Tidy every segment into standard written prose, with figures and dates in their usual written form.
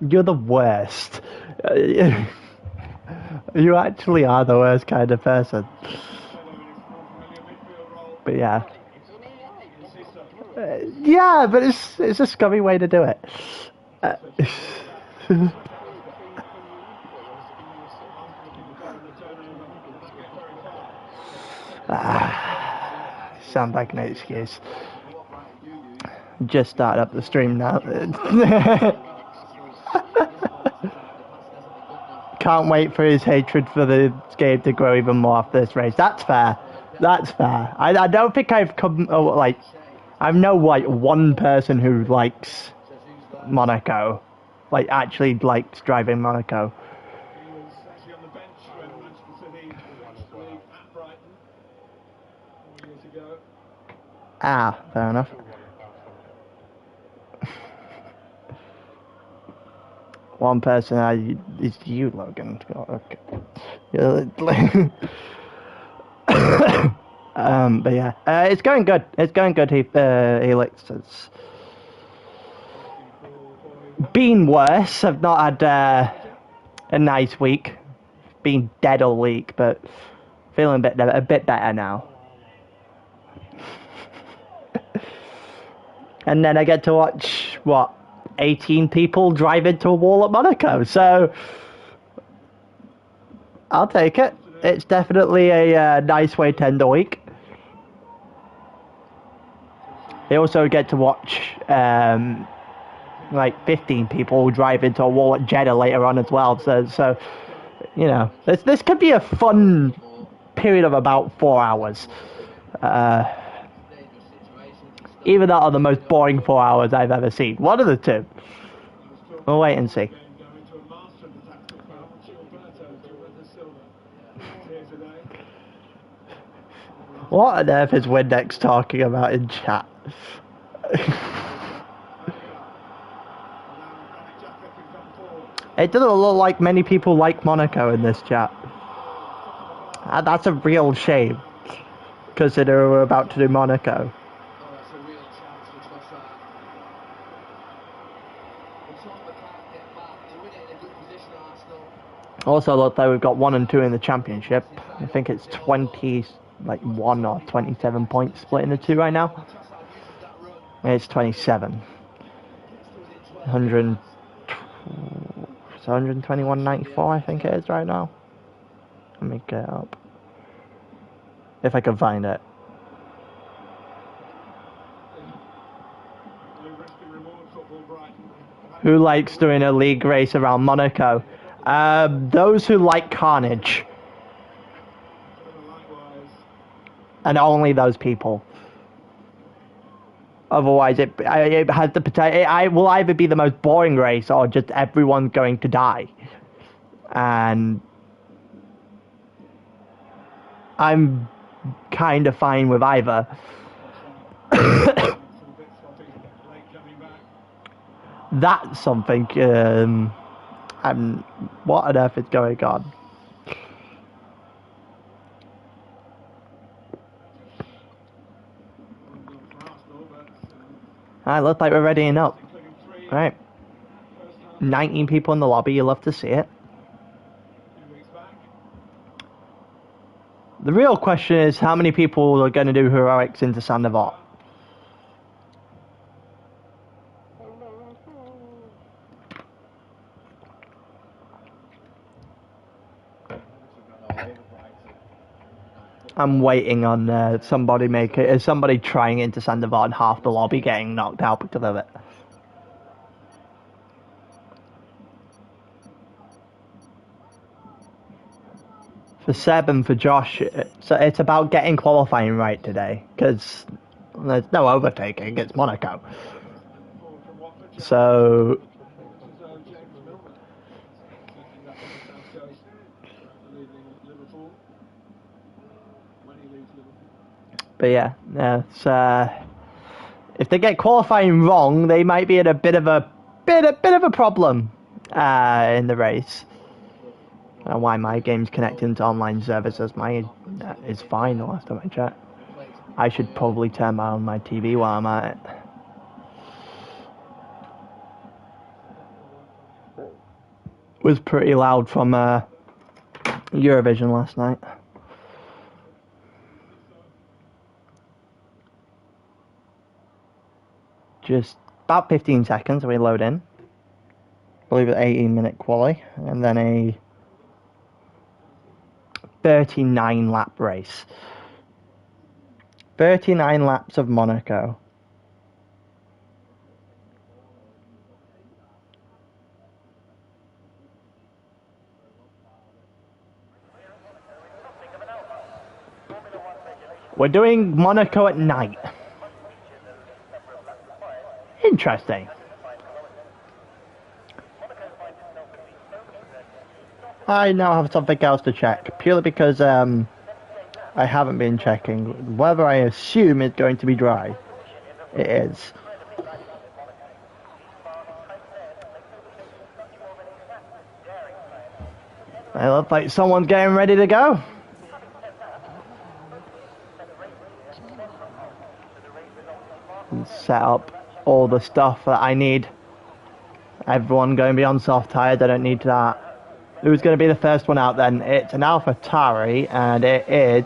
You're the worst. You actually are the worst kind of person. But yeah. Yeah, but it's a scummy way to do it. Sound like an excuse. Just start up the stream now. Can't wait for his hatred for the game to grow even more after this race. That's fair. That's fair. I don't think I've come like I know like one person who likes Monaco, like actually likes driving Monaco. Ah, fair enough. One person is you, Logan. Okay. But yeah, it's going good. It's going good. Helix. It's been worse. I've not had a nice week. Been dead all week, but feeling a bit better now. And then I get to watch 18 people drive into a wall at Monaco. So I'll take it. It's definitely a nice way to end the week. They also get to watch like 15 people drive into a wall at Jeddah later on as well. So you know, this could be a fun period of about 4 hours. Either that or the most boring 4 hours I've ever seen. One of the two. We'll wait and see. What on earth is Windex talking about in chat? It doesn't look like many people like Monaco in this chat. That's a real shame, considering we're about to do Monaco. Also, looks like we've got 1 and 2 in the championship. I think it's 21 or 27 points split into two right now. It's 27. 121.94, I think it is right now. Let me get it up. If I can find it. Who likes doing a league race around Monaco? Those who like carnage. And only those people. Otherwise, it has the potential. It will either be the most boring race or just everyone's going to die. And I'm kind of fine with either. That's something. What on earth is going on? Alright, looks like we're readying up. Alright. 19 people in the lobby, you love to see it. The real question is how many people are going to do heroics into Sandoval? I'm waiting on somebody trying into Sandoval and half the lobby getting knocked out because of it. For Seb and for Josh, it's about getting qualifying right today because there's no overtaking. It's Monaco. So but yeah, if they get qualifying wrong, they might be in a bit of a problem in the race. Why my game's connecting to online services. My is fine the last time I checked. I should probably turn on my TV while I'm at it. Was pretty loud from Eurovision last night. Just about 15 seconds we load in. I believe it's 18-minute quali, and then a 39 lap race. 39 laps of Monaco. We're doing Monaco at night. Interesting. I now have something else to check, purely because I haven't been checking whether I assume it's going to be dry. It is. It looks like someone's getting ready to go. Set up all the stuff that I need. Everyone going to be on soft tyres, I don't need that. Who's going to be the first one out then? It's an AlphaTauri, and it is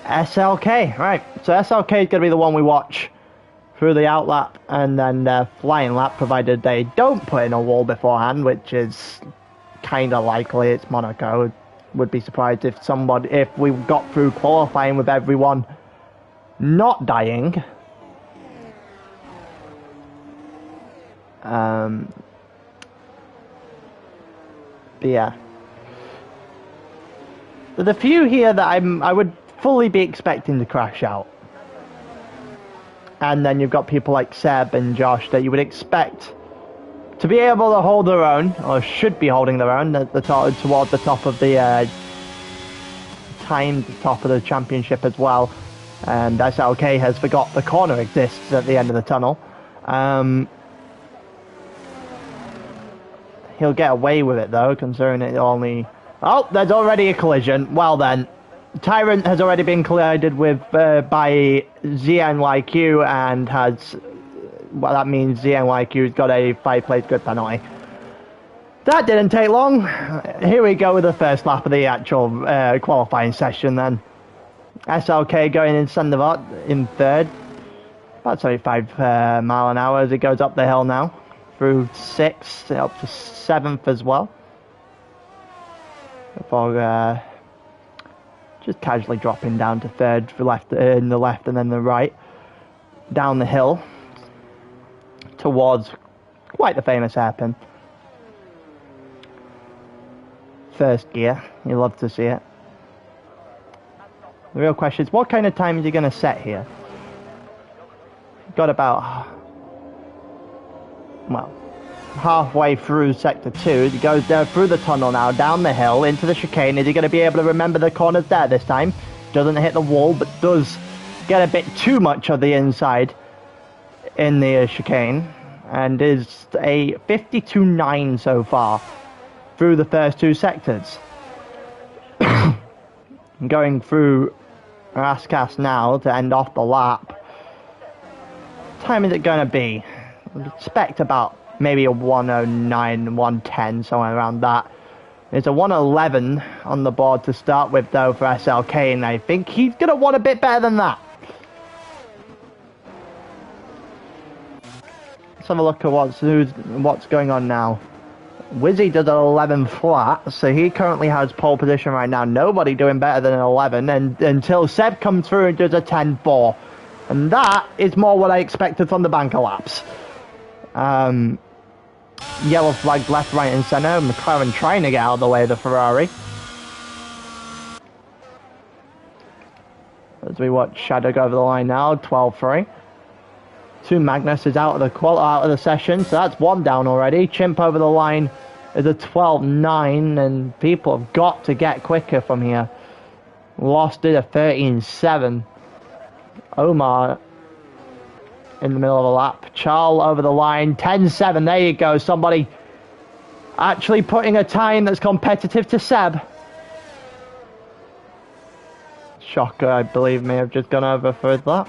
SLK. Right, so SLK is going to be the one we watch through the outlap and then flying lap, provided they don't put in a wall beforehand, which is kind of likely. It's Monaco. Would be surprised if we got through qualifying with everyone not dying. But yeah, there's a few here that I would fully be expecting to crash out, and then you've got people like Seb and Josh that you would expect to be able to hold their own, or should be holding their own, towards the top of the top of the championship as well. And SLK has forgot the corner exists at the end of the tunnel. He'll get away with it though, considering it only... Oh, there's already a collision. Well then, Tyrant has already been collided with by ZNYQ and has... Well, that means ZNYQ's got a 5-place grid penalty. That didn't take long. Here we go with the first lap of the actual qualifying session then. SLK going in Sandevot in third. About 75 mile an hour as it goes up the hill now. Through 6th, up to 7th as well. Before just casually dropping down to 3rd for left, in the left and then the right. Down the hill towards quite the famous hairpin. First gear, you love to see it. The real question is, what kind of time is he going to set here? Got about... well, halfway through sector 2. He goes down through the tunnel now, down the hill, into the chicane. Is he going to be able to remember the corners there this time? Doesn't hit the wall, but does get a bit too much of the inside in the chicane. And is a 52.9 so far through the first 2 sectors. Going through Raskas now to end off the lap. What time is it going to be? I expect about maybe a 109, 110, somewhere around that. There's a 111 on the board to start with though for SLK, and I think he's going to want a bit better than that. Let's have a look at what's going on now. Wizzy does an 11 flat, so he currently has pole position right now. Nobody doing better than an 11, and until Seb comes through and does a 10-4. And that is more what I expected from the banker laps. Yellow flag left, right and centre. McLaren trying to get out of the way of the Ferrari. As we watch Shadow go over the line now, 12-3. 2 Magnus is out of the session, so that's 1 down already. Chimp over the line is a 12-9, and people have got to get quicker from here. Lost it a 13-7. Omar in the middle of the lap. Charles over the line, 10-7. There you go. Somebody actually putting a time that's competitive to Seb. Shocker, I believe, may have just gone over for that.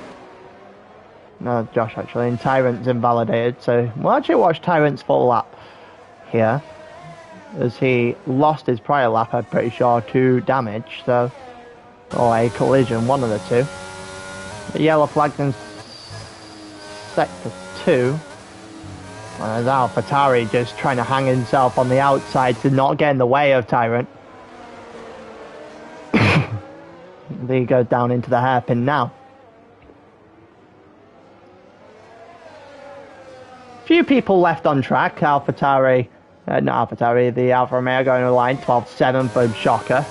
No, Josh actually, and Tyrant's invalidated, so we'll actually watch Tyrant's full lap here, as he lost his prior lap, I'm pretty sure, to damage, so, or a collision, one of the two. The yellow flags in sector 2. As AlphaTauri just trying to hang himself on the outside to not get in the way of Tyrant. He goes down into the hairpin now. Few people left on track. AlphaTauri, not AlphaTauri, the Alfa Romeo going to the line, 12-7 for Shocker.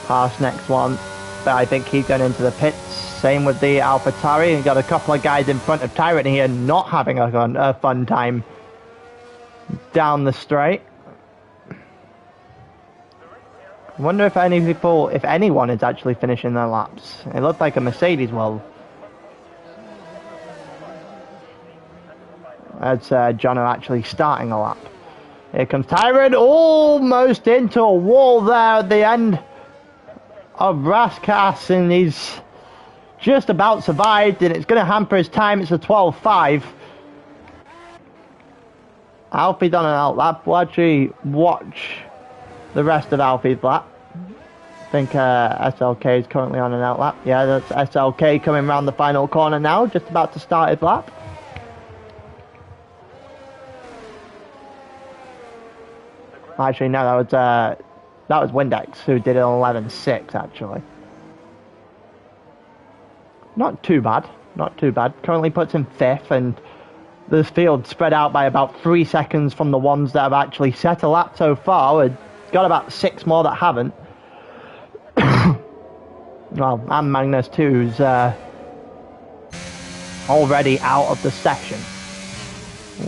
Pass next one, but I think he's going into the pits. Same with the AlphaTauri, and got a couple of guys in front of Tyrant here not having a fun time down the straight. I wonder if if anyone is actually finishing their laps. It looked like a Mercedes will. That's Jono actually starting a lap. Here comes Tyrant, almost into a wall there at the end of Raskas, and he's just about survived, and it's going to hamper his time. It's a 12.5. Alfie's on an out lap. We'll actually watch the rest of Alfie's lap. I think SLK is currently on an out lap. Yeah, that's SLK coming around the final corner now, just about to start his lap. Actually, no, that was Windex who did an 11.6 actually. Not too bad, not too bad. Currently puts him 5th, and this field spread out by about 3 seconds from the ones that have actually set a lap so far. We've got about 6 more that haven't. Well, and Magnus too, who's already out of the section.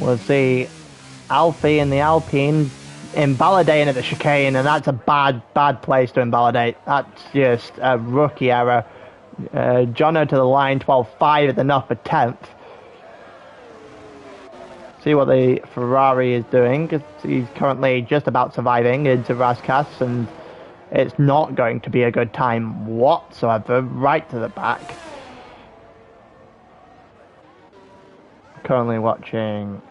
We'll see Alfie in the Alpine invalidating at the chicane, and that's a bad place to invalidate. That's just a rookie error. Jono to the line, 12.5 is enough for 10th. See what the Ferrari is doing, because he's currently just about surviving into Raskas, and it's not going to be a good time whatsoever, right to the back. Currently watching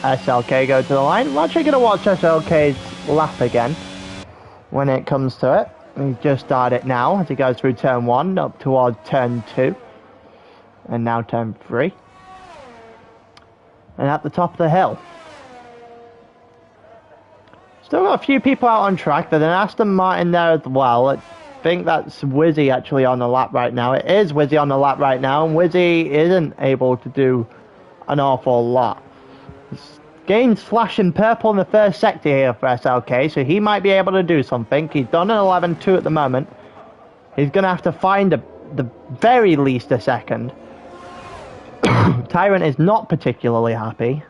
SLK go to the line. I'm actually going to watch SLK's lap again when it comes to it. He's just started it now as he goes through turn 1 up towards turn 2 and now turn 3, and at the top of the hill. Still got a few people out on track. There's an Aston Martin there as well. I think that's Wizzy actually on the lap right now. It is Wizzy on the lap right now, and Wizzy isn't able to do an awful lot. Gains flashing purple in the first sector here for SLK, so he might be able to do something. He's done an 11.2 at the moment. He's going to have to find the very least a second. Tyrant is not particularly happy.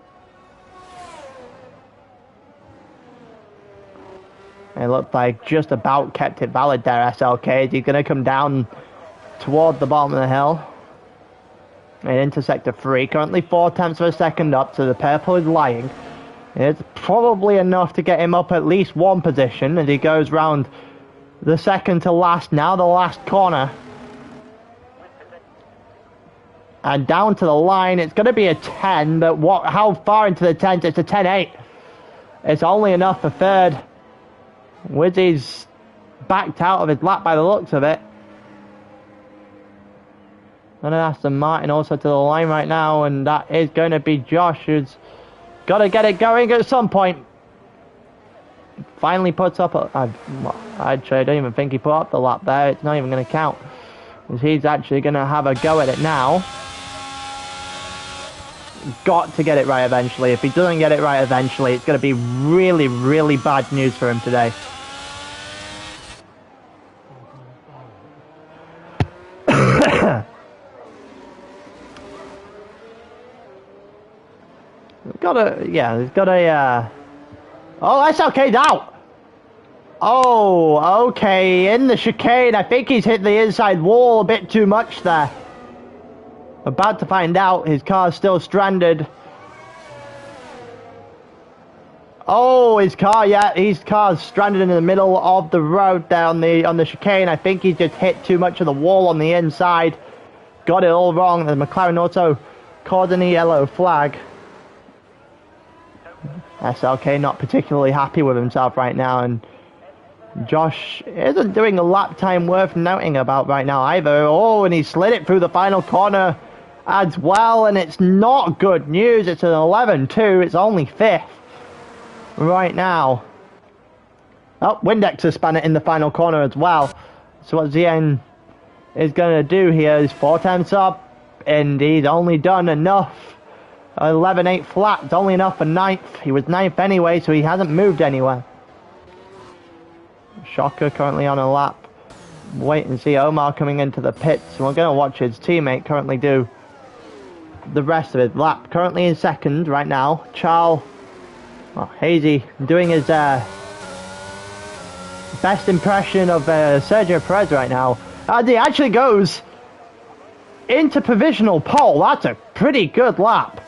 It looked like just about kept it valid there, SLK. He's going to come down toward the bottom of the hill and into sector 3. Currently 4/10 of a second up, so the purple is lying. It's probably enough to get him up at least one position as he goes round the second to last, now the last corner. And down to the line, it's going to be a 10, but how far into the 10s? It's a 10.8. It's only enough for third. Wizzy's backed out of his lap by the looks of it. And Aston Martin also to the line right now, and that is going to be Josh, who's got to get it going at some point. Finally puts up actually, I don't even think he put up the lap there. It's not even going to count, because he's actually going to have a go at it now. Got to get it right eventually. If he doesn't get it right eventually, it's going to be really, really bad news for him today. He's got a, oh, SLK's out! Oh, okay, in the chicane, I think he's hit the inside wall a bit too much there. About to find out, his car's still stranded. Oh, his car, yeah, his car's stranded in the middle of the road there on the chicane. I think he's just hit too much of the wall on the inside. Got it all wrong. The McLaren also causing a yellow flag. SLK not particularly happy with himself right now, and Josh isn't doing a lap time worth noting about right now either. Oh, and he slid it through the final corner as well, and it's not good news. It's an 11-2. It's only 5th right now. Oh, Windex has spun it in the final corner as well. So what Zien is going to do here is 4 tenths up, and he's only done enough. 11-8 flat, it's only enough for 9th. He was 9th anyway, so he hasn't moved anywhere. Shocker currently on a lap. Wait and see Omar coming into the pits. We're going to watch his teammate currently do the rest of his lap. Currently in 2nd right now. Charles Hazy doing his best impression of Sergio Perez right now. And he actually goes into provisional pole. That's a pretty good lap.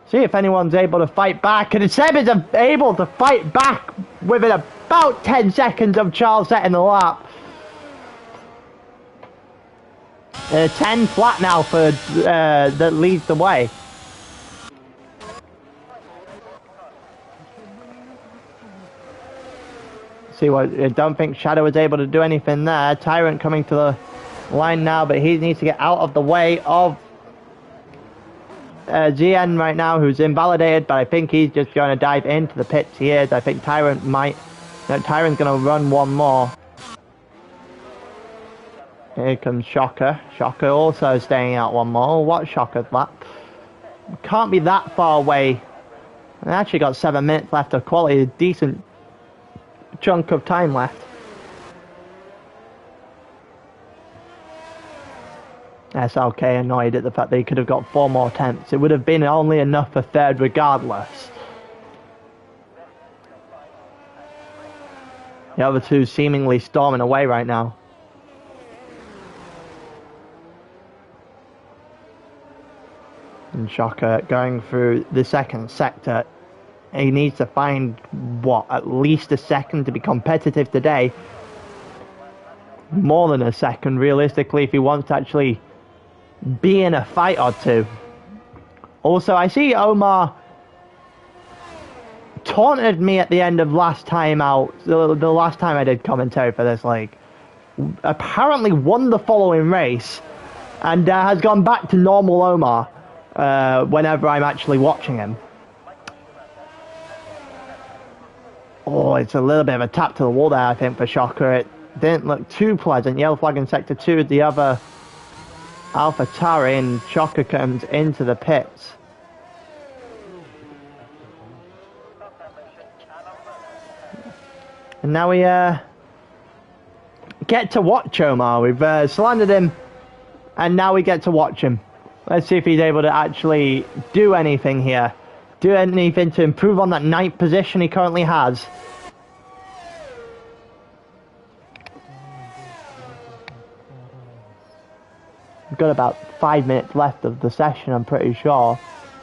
See if anyone's able to fight back. And Seb is able to fight back within about 10 seconds of Charles setting the lap. 10 flat now for that leads the way. See what? I don't think Shadow was able to do anything there. Tyrant coming to the line now, but he needs to get out of the way of GN right now, who's invalidated, but I think he's just going to dive into the pits. He is. I think Tyrant might. No, Tyrant's going to run one more. Here comes Shocker. Shocker also staying out one more. What Shocker's lap? Can't be that far away. I actually got 7 minutes left of quality. A decent chunk of time left. SLK annoyed at the fact that he could have got 4 more attempts. It would have been only enough for 3rd regardless. The other two seemingly storming away right now. And Shocker going through the 2nd sector. He needs to find, what, at least a 2nd to be competitive today. More than a 2nd, realistically, if he wants to actually be in a fight or two. Also, I see Omar taunted me at the end of last time out, the last time I did commentary for this league. Apparently won the following race and has gone back to normal Omar whenever I'm actually watching him. Oh, it's a little bit of a tap to the wall there, I think, for Shocker. It didn't look too pleasant. Yellow flag in sector 2, the other AlphaTauri, and Shocker comes into the pits. And now we get to watch Omar. We've slandered him, and now we get to watch him. Let's see if he's able to actually do anything here. Do anything to improve on that 9th position he currently has. We've got about 5 minutes left of the session, I'm pretty sure.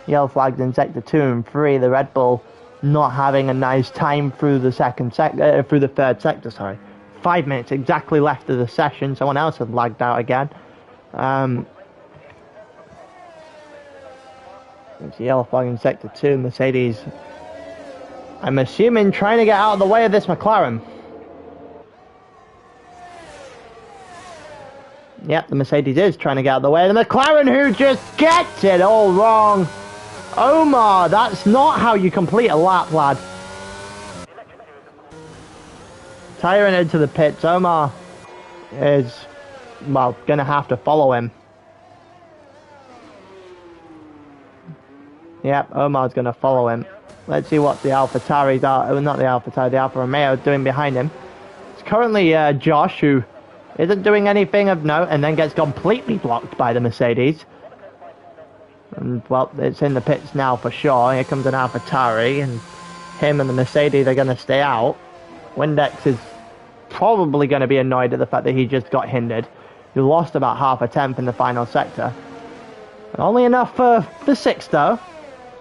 Yellow flags in sector 2 and 3. The Red Bull not having a nice time through the through the 3rd sector, sorry. 5 minutes exactly left of the session. Someone else has lagged out again. It's yellow flag in sector 2. Mercedes, I'm assuming, trying to get out of the way of this McLaren. Yep, the Mercedes is trying to get out of the way of the McLaren, who just gets it all wrong. Omar, that's not how you complete a lap, lad. Tyrant into the pits. Omar is, well, going to have to follow him. Yep, Omar's going to follow him. Let's see what the AlphaTauri's are. Not the AlphaTauri, the Alfa Romeo is doing behind him. It's currently Josh, who isn't doing anything of note and then gets completely blocked by the Mercedes. And, well, it's in the pits now for sure. Here comes an AlphaTauri, and him and the Mercedes are going to stay out. Windex is probably going to be annoyed at the fact that he just got hindered. He lost about half a tenth in the final sector. Only enough for 6th, though.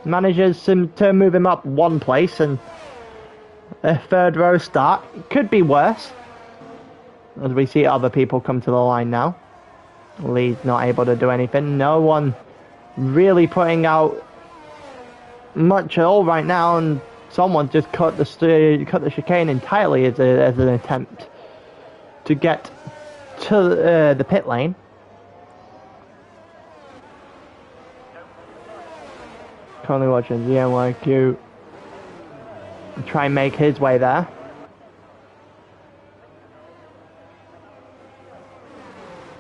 manages to move him up one place and a third row start. It could be worse, as we see other people come to the line now. Lee's not able to do anything. No one really putting out much at all right now, and someone just cut the chicane entirely as an attempt to get to the pit lane. Currently watching the NYQ try and make his way there.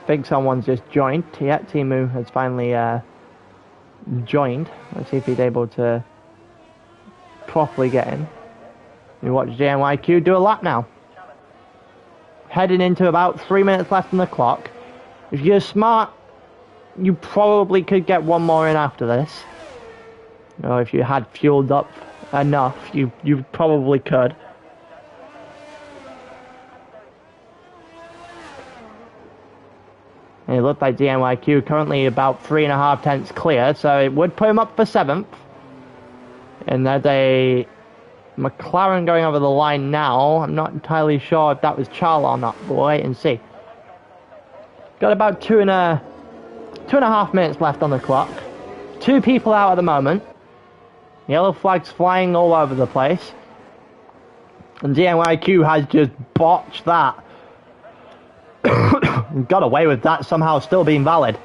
I think someone's just joined. Yeah, Timu has finally joined. Let's see if he's able to properly get in. You watch JNYQ do a lap now. Heading into about 3 minutes left on the clock. If you're smart, you probably could get one more in after this. Or if you had fueled up enough, you probably could. And it looked like DNYQ currently about 3.5 tenths clear, so it would put him up for 7th. And there's a McLaren going over the line now. I'm not entirely sure if that was Charles or not, but we'll wait and see. Got about 2.5 minutes left on the clock. 2 people out at the moment. Yellow flags flying all over the place. And DNYQ has just botched that. Got away with that somehow still being valid.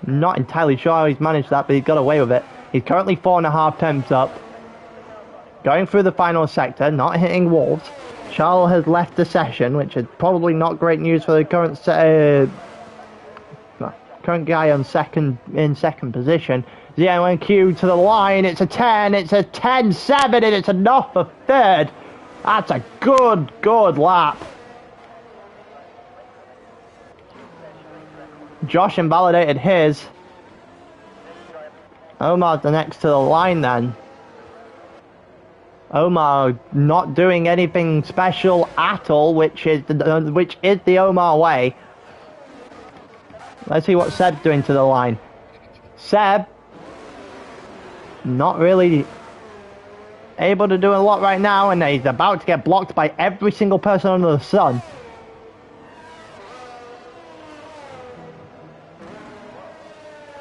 Not entirely sure how he's managed that, but he's got away with it. He's currently 4.5 tenths up. Going through the final sector, not hitting wolves. Charles has left the session, which is probably not great news for the current current guy on second position. ZNQ to the line, it's a 10, it's a 10-7, and it's enough for third. That's a good lap. Josh invalidated his. Omar's the next to the line then. Omar not doing anything special at all, which is the Omar way. Let's see what Seb's doing to the line. Seb, not really able to do a lot right now, and he's about to get blocked by every single person under the sun.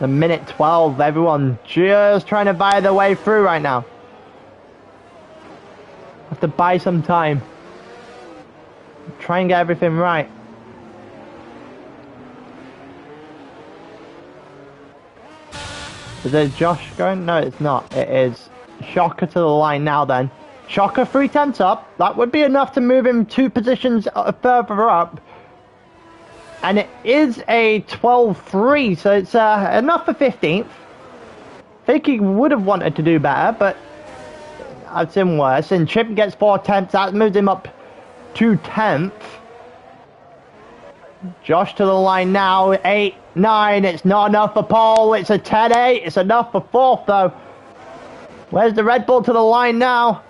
The minute 12, everyone just trying to buy their way through right now. Have to buy some time. Try and get everything right. Is it Josh going? No, it's not. It is Shocker to the line now then. Shocker 3 tenths up. That would be enough to move him 2 positions further up. And it is a 12-3, so it's enough for 15th. I think he would have wanted to do better, but I've seen worse. And Chip gets 4 tenths. That moves him up to 10th. Josh to the line now. 8, 9. It's not enough for pole. It's a 10-8. It's enough for 4th, though. Where's the Red Bull to the line now?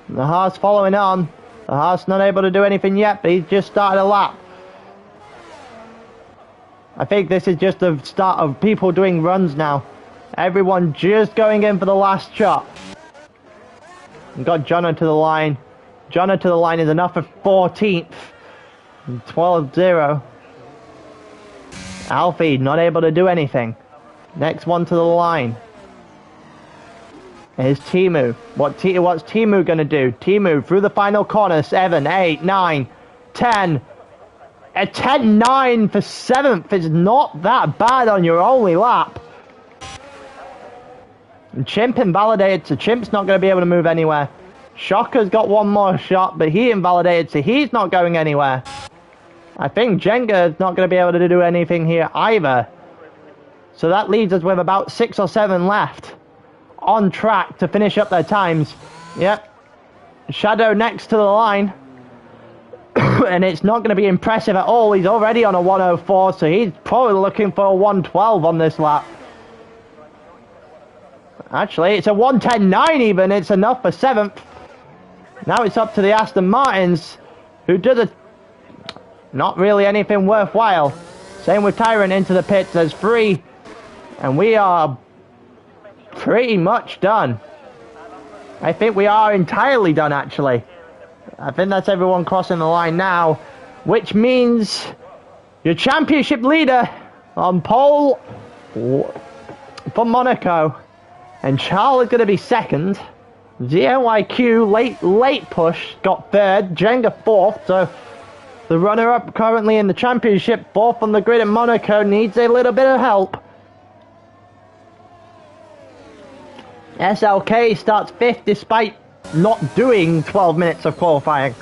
The Haas following on. The Haas not able to do anything yet, but he's just started a lap. I think this is just the start of people doing runs now. Everyone just going in for the last shot. We've got Jono to the line. Jono to the line is enough for 14th. 12-0. Alfie not able to do anything. Next one to the line is Timu. What's Timu going to do? Timu through the final corner. 7, 8, 9, 10. A 10-9 for 7th is not that bad on your only lap. And Chimp invalidated, so Chimp's not going to be able to move anywhere. Shocker's got one more shot, but he invalidated, so he's not going anywhere. I think Jenga's not going to be able to do anything here either. So that leaves us with about 6 or 7 left on track to finish up their times. Yep. Shadow next to the line. And it's not going to be impressive at all. He's already on a 104, so he's probably looking for a 112 on this lap. Actually, it's a 110.9 even. It's enough for 7th. Now it's up to the Aston Martins, who did not really anything worthwhile. Same with Tyrant into the pits. There's 3 And we are pretty much done. I think we are entirely done, actually. I think that's everyone crossing the line now, which means your championship leader on pole for Monaco, and Charles is going to be second. GNYQ late push got third, Jenga fourth, so the runner-up currently in the championship, fourth on the grid in Monaco, needs a little bit of help. SLK starts fifth despite not doing 12 minutes of qualifying.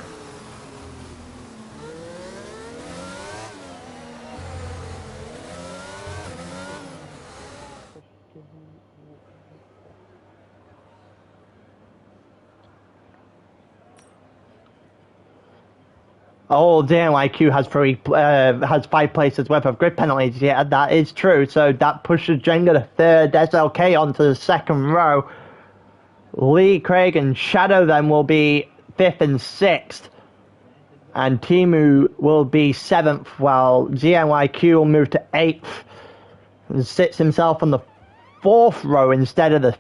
Oh, damn, IQ has 5 places worth of grid penalties. Yeah, that is true. So that pushes Jenga to third, SLK onto the second row. Lee, Craig, and Shadow then will be 5th and 6th. And Timu will be 7th, while GNYQ will move to 8th. And sits himself on the 4th row instead of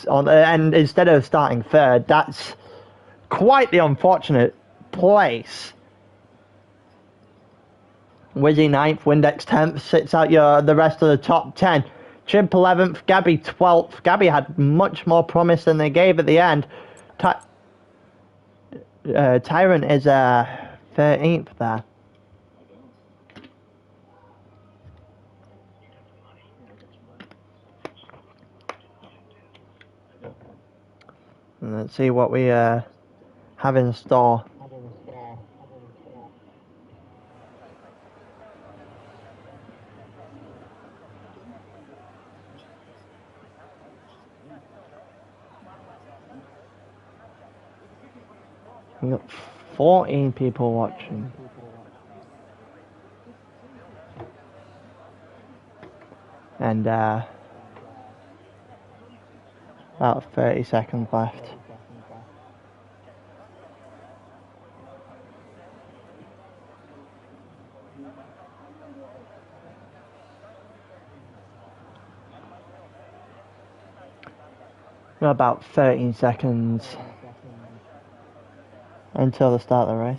instead of starting third. That's quite the unfortunate place. Wizzy 9th, Windex 10th, sits out the rest of the top 10. Chimp 11th, Gabby 12th. Gabby had much more promise than they gave at the end. Tyrant is 13th there. And let's see what we have in store. We got 14 people watching. And about 30 seconds left. Got about 13 seconds until the start of the race.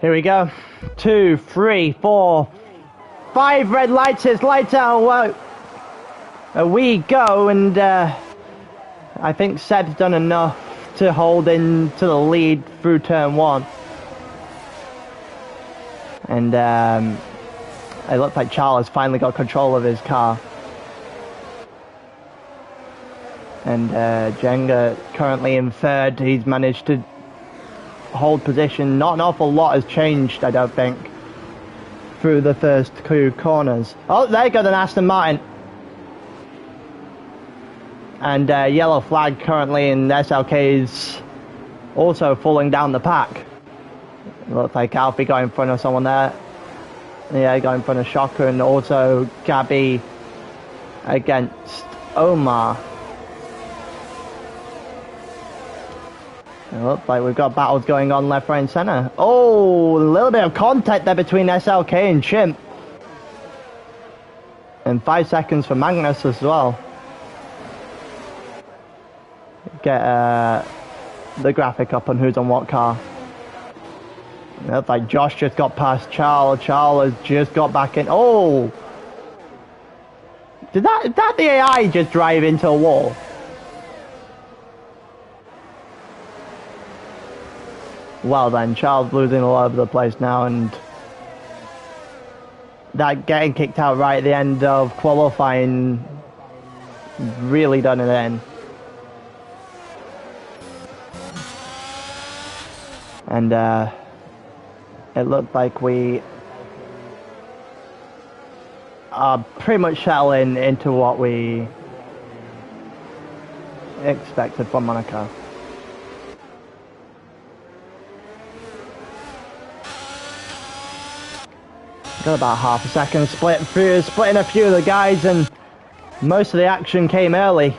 Here we go. 2, 3, 4, 5 red lights. It's lights out. We go, and I think Seb's done enough to hold into the lead through turn 1. And it looks like Charles finally got control of his car. And Jenga currently in third. He's managed to hold position. Not an awful lot has changed, I don't think, through the first 2 corners. Oh, there you go, the Aston Martin. And yellow flag currently in SLK's also falling down the pack. It looks like Alfie got in front of someone there. Yeah, got in front of Shocker, and also Gabby against Omar. It looks like we've got battles going on left, right and centre. Oh, a little bit of contact there between SLK and Chimp. And 5 seconds for Magnus as well. Get the graphic up on who's on what car. It looks like Josh just got past Charles. Charles has just got back in. Oh! Did that the AI just drive into a wall? Well then, Charles losing all over the place now, and that getting kicked out right at the end of qualifying really done it in. And it looked like we are pretty much settling into what we expected from Monaco. Got about half a second splitting a few of the guys, and Most of the action came early.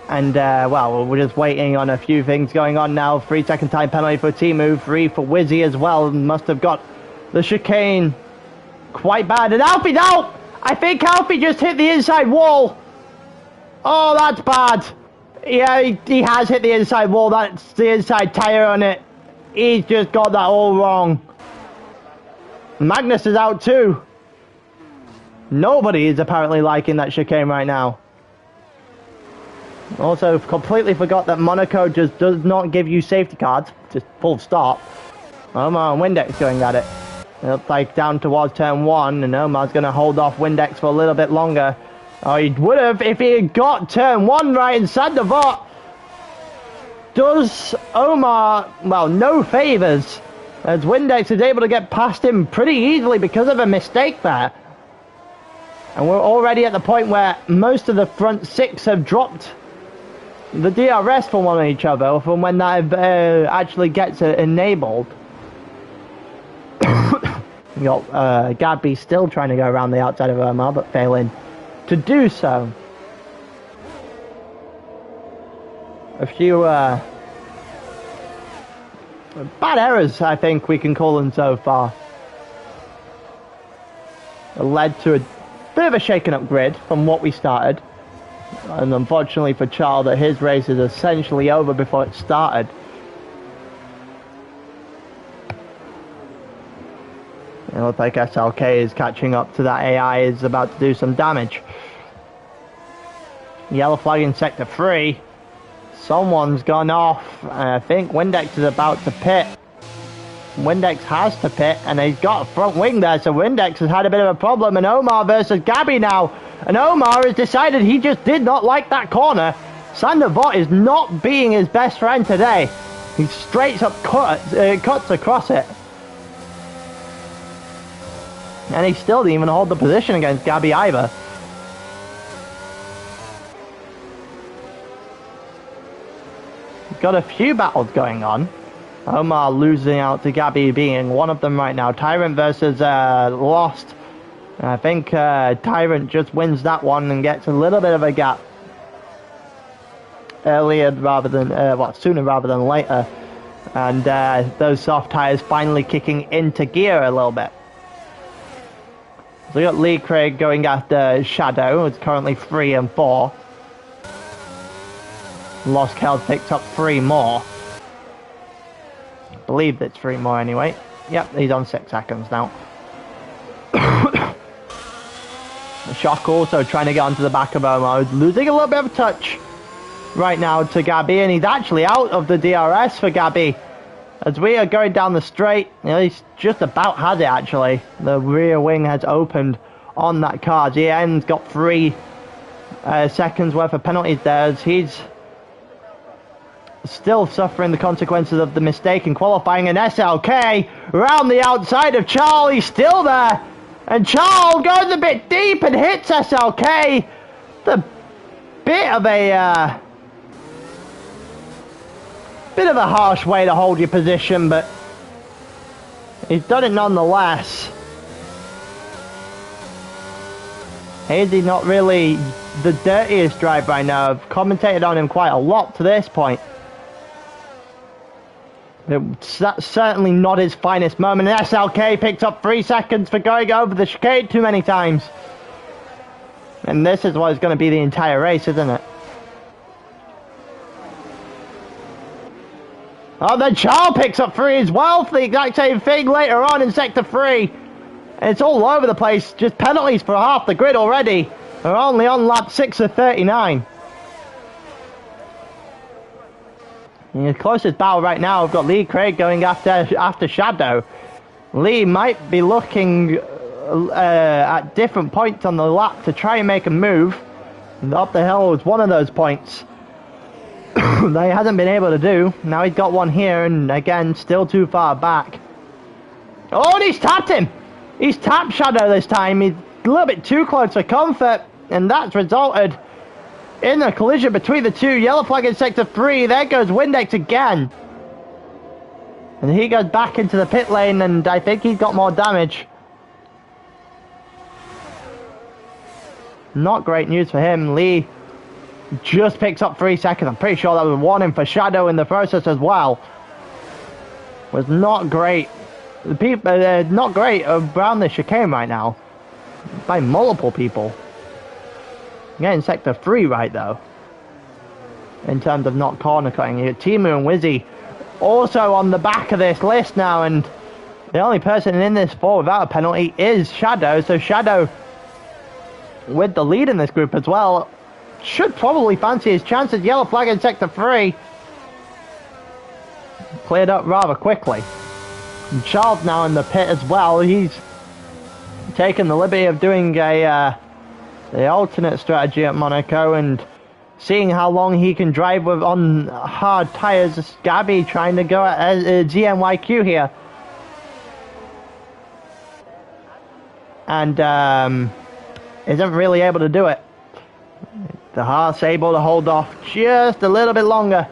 And, well, we're just waiting on a few things going on now. 3-second time penalty for Timu, 3 for Wizzy as well. Must have got the chicane quite bad. And Alfie's out! I think Alfie just hit the inside wall. Oh, that's bad. Yeah, he has hit the inside wall. That's the inside tyre on it. He's just got that all wrong. Magnus is out too. Nobody is apparently liking that chicane right now. Also, completely forgot that Monaco just does not give you safety cards. Just full stop. Omar and Windex going at it. It looks like down towards turn 1, and Omar's going to hold off Windex for a little bit longer. Oh, he would have if he had got turn 1 right, and Sandavot does Omar, well, no favours, as Windex is able to get past him pretty easily because of a mistake there. And we're already at the point where most of the front 6 have dropped the DRS from one of each other, from when that actually gets enabled. You got Gabby still trying to go around the outside of Omar, but failing to do so. A few bad errors, I think we can call them so far. It led to a bit of a shaken up grid from what we started. And unfortunately for Charles, that his race is essentially over before it started. It looks like SLK is catching up to that AI, is about to do some damage. Yellow flag in sector 3. Someone's gone off, and I think Windex is about to pit. Windex has to pit, and he's got a front wing there, so Windex has had a bit of a problem, and Omar versus Gabby now. And Omar has decided he just did not like that corner. Sandavot is not being his best friend today. He straight up cuts across it. And he still didn't even hold the position against Gabby either. Got a few battles going on. Omar losing out to Gabby being one of them right now. Tyrant versus Lost. I think Tyrant just wins that one and gets a little bit of a gap earlier rather than sooner rather than later. And those soft tires finally kicking into gear a little bit. So we got Lee Craig going after Shadow. It's currently 3 and 4. Lost Kel picks up 3 more. I believe it's 3 more anyway. Yep, he's on 6 seconds now. Shock also trying to get onto the back of Omar. Losing a little bit of touch right now to Gabby, and he's actually out of the DRS for Gabby. As we are going down the straight, you know, he's just about had it actually. The rear wing has opened on that car. GN's got 3 seconds worth of penalties there, as he's still suffering the consequences of the mistake in qualifying. An SLK around the outside of Charles. He's still there, and Charles goes a bit deep and hits SLK. The bit of a harsh way to hold your position, but he's done it nonetheless. Hazy not really the dirtiest driver I know. I've commentated on him quite a lot to this point. That's certainly not his finest moment. And SLK picked up 3 seconds for going over the chicane too many times. And this is what is going to be the entire race, isn't it? Oh, then Charles picks up 3 as well for the exact same thing later on in sector 3. And it's all over the place. Just penalties for half the grid already. We're only on lap 6 of 39. In the closest battle right now, we've got Lee Craig going after Shadow. Lee might be looking at different points on the lap to try and make a move. And up the hill was one of those points that he hasn't been able to do. Now he's got one here, and again, still too far back. Oh, and he's tapped him! He's tapped Shadow this time. He's a little bit too close for comfort, and that's resulted in a collision between the two. Yellow flag in sector 3. There goes Windex again. And he goes back into the pit lane, and I think he's got more damage. Not great news for him. Lee just picks up 3 seconds. I'm pretty sure that was a warning for Shadow in the process as well. Was not great. The people, not great around the chicane right now. By multiple people. Getting sector 3 right though. In terms of not corner cutting. Timu and Wizzy also on the back of this list now, and the only person in this 4 without a penalty is Shadow. So Shadow, with the lead in this group as well, should probably fancy his chances. Yellow flag in sector 3. Cleared up rather quickly. And Charles now in the pit as well. He's taken the liberty of doing the alternate strategy at Monaco and seeing how long he can drive with on hard tyres. Gabby trying to go at GNYQ here. And isn't really able to do it. The Haas able to hold off just a little bit longer.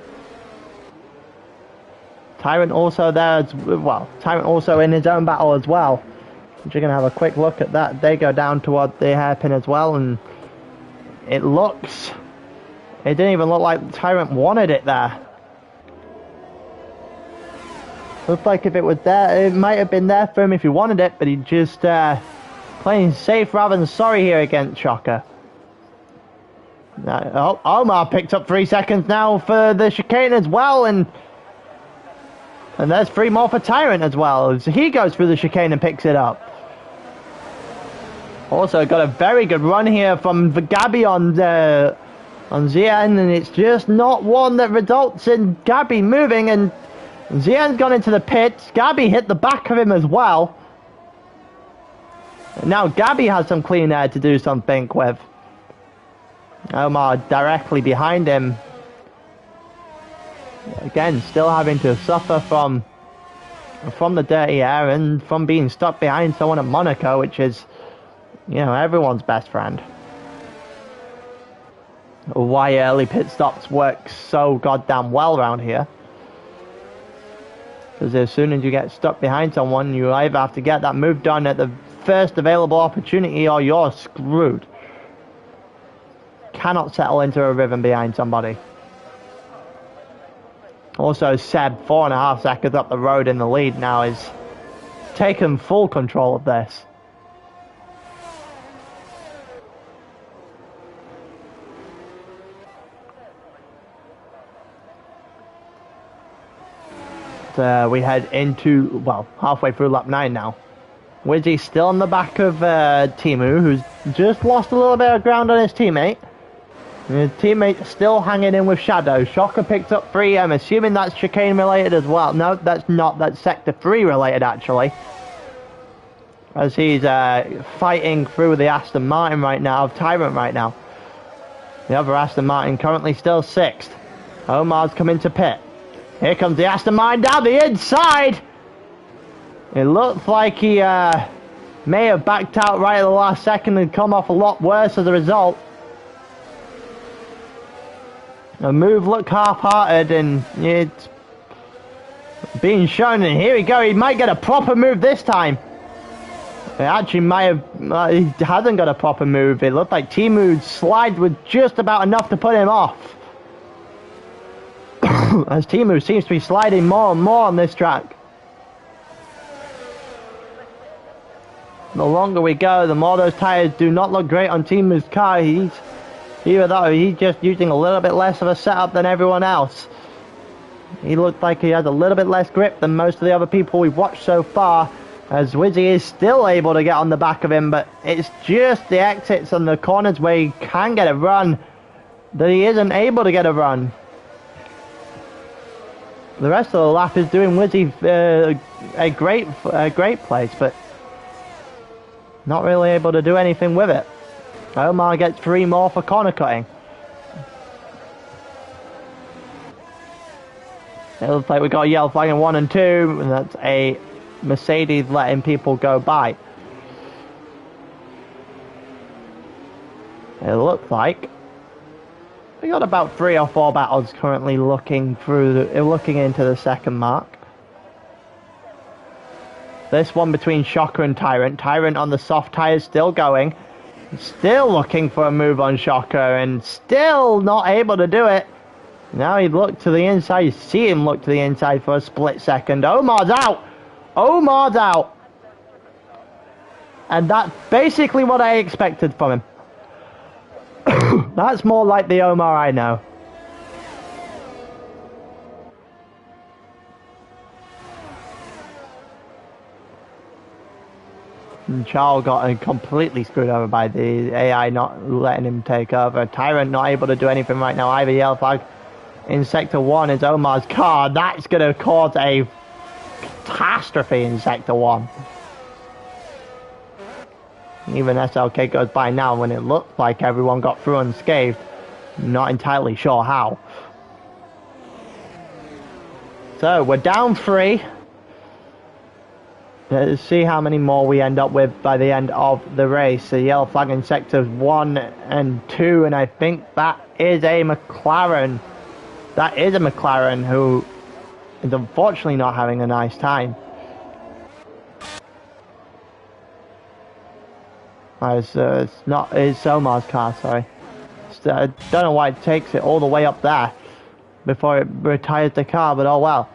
Tyrant also there as well. Tyrant also in his own battle as well. You're going to have a quick look at that. They go down toward the hairpin as well, and it didn't even look like Tyrant wanted it there. Looked like if it was there, it might have been there for him if he wanted it, but he just playing safe rather than sorry here against Shocker. Omar picked up 3 seconds now for the chicane as well, and there's 3 more for Tyrant as well. So he goes through the chicane and picks it up. Also got a very good run here from Gabby on Zian, and it's just not one that results in Gabby moving, and Zian's gone into the pits. Gabby hit the back of him as well. And now Gabby has some clean air to do something with. Omar directly behind him. Again, still having to suffer from the dirty air and from being stuck behind someone at Monaco, which is, you know, everyone's best friend. Why early pit stops work so goddamn well around here. Because as soon as you get stuck behind someone, you either have to get that move done at the first available opportunity or you're screwed. Cannot settle into a rhythm behind somebody. Also, Seb, 4.5 seconds up the road in the lead now, is taken full control of this. We head into, well, halfway through lap 9 now. Wizzy still on the back of Timu, who's just lost a little bit of ground on his teammate. His teammate still hanging in with Shadow. Shocker picked up 3. I'm assuming that's chicane related as well. No, that's not. That's sector 3 related actually. As he's fighting through the Aston Martin right now, Tyrant right now. The other Aston Martin currently still 6th. Omar's coming to pit. Here comes the Aston Martin down the inside. It looks like he may have backed out right at the last second and come off a lot worse as a result. The move looked half-hearted and it's being shown, and here we go, he might get a proper move this time. It actually might have, he hasn't got a proper move. It looked like Timu's slide was just about enough to put him off. As Timu seems to be sliding more and more on this track. The longer we go, the more those tyres do not look great on Timu's car. Even though he's just using a little bit less of a setup than everyone else. He looked like he has a little bit less grip than most of the other people we've watched so far. As Wizzy is still able to get on the back of him, but it's just the exits and the corners where he can get a run that he isn't able to get a run. The rest of the lap is doing Wizzy a great place, but not really able to do anything with it. Omar gets 3 more for corner cutting. It looks like we got a yellow flag in 1 and 2, and that's a Mercedes letting people go by. It looks like we got about 3 or 4 battles currently looking into the second mark. This one between Shocker and Tyrant. Tyrant on the soft tyres still going. Still looking for a move on Shocker and still not able to do it. Now he looked to the inside. You see him look to the inside for a split second. Omar's out. Omar's out. And that's basically what I expected from him. That's more like the Omar I know. And Charles got completely screwed over by the AI not letting him take over. Tyrant not able to do anything right now. Either yellow flag in Sector 1 is Omar's car. That's going to cause a catastrophe in Sector 1. Even SLK goes by now when it looked like everyone got through unscathed. Not entirely sure how. So we're down 3. Let's see how many more we end up with by the end of the race. The yellow flag in sectors 1 and 2, and I think that is a McLaren. That is a McLaren who is unfortunately not having a nice time. It's Omar's car, sorry. I don't know why it takes it all the way up there before it retires the car, but oh well.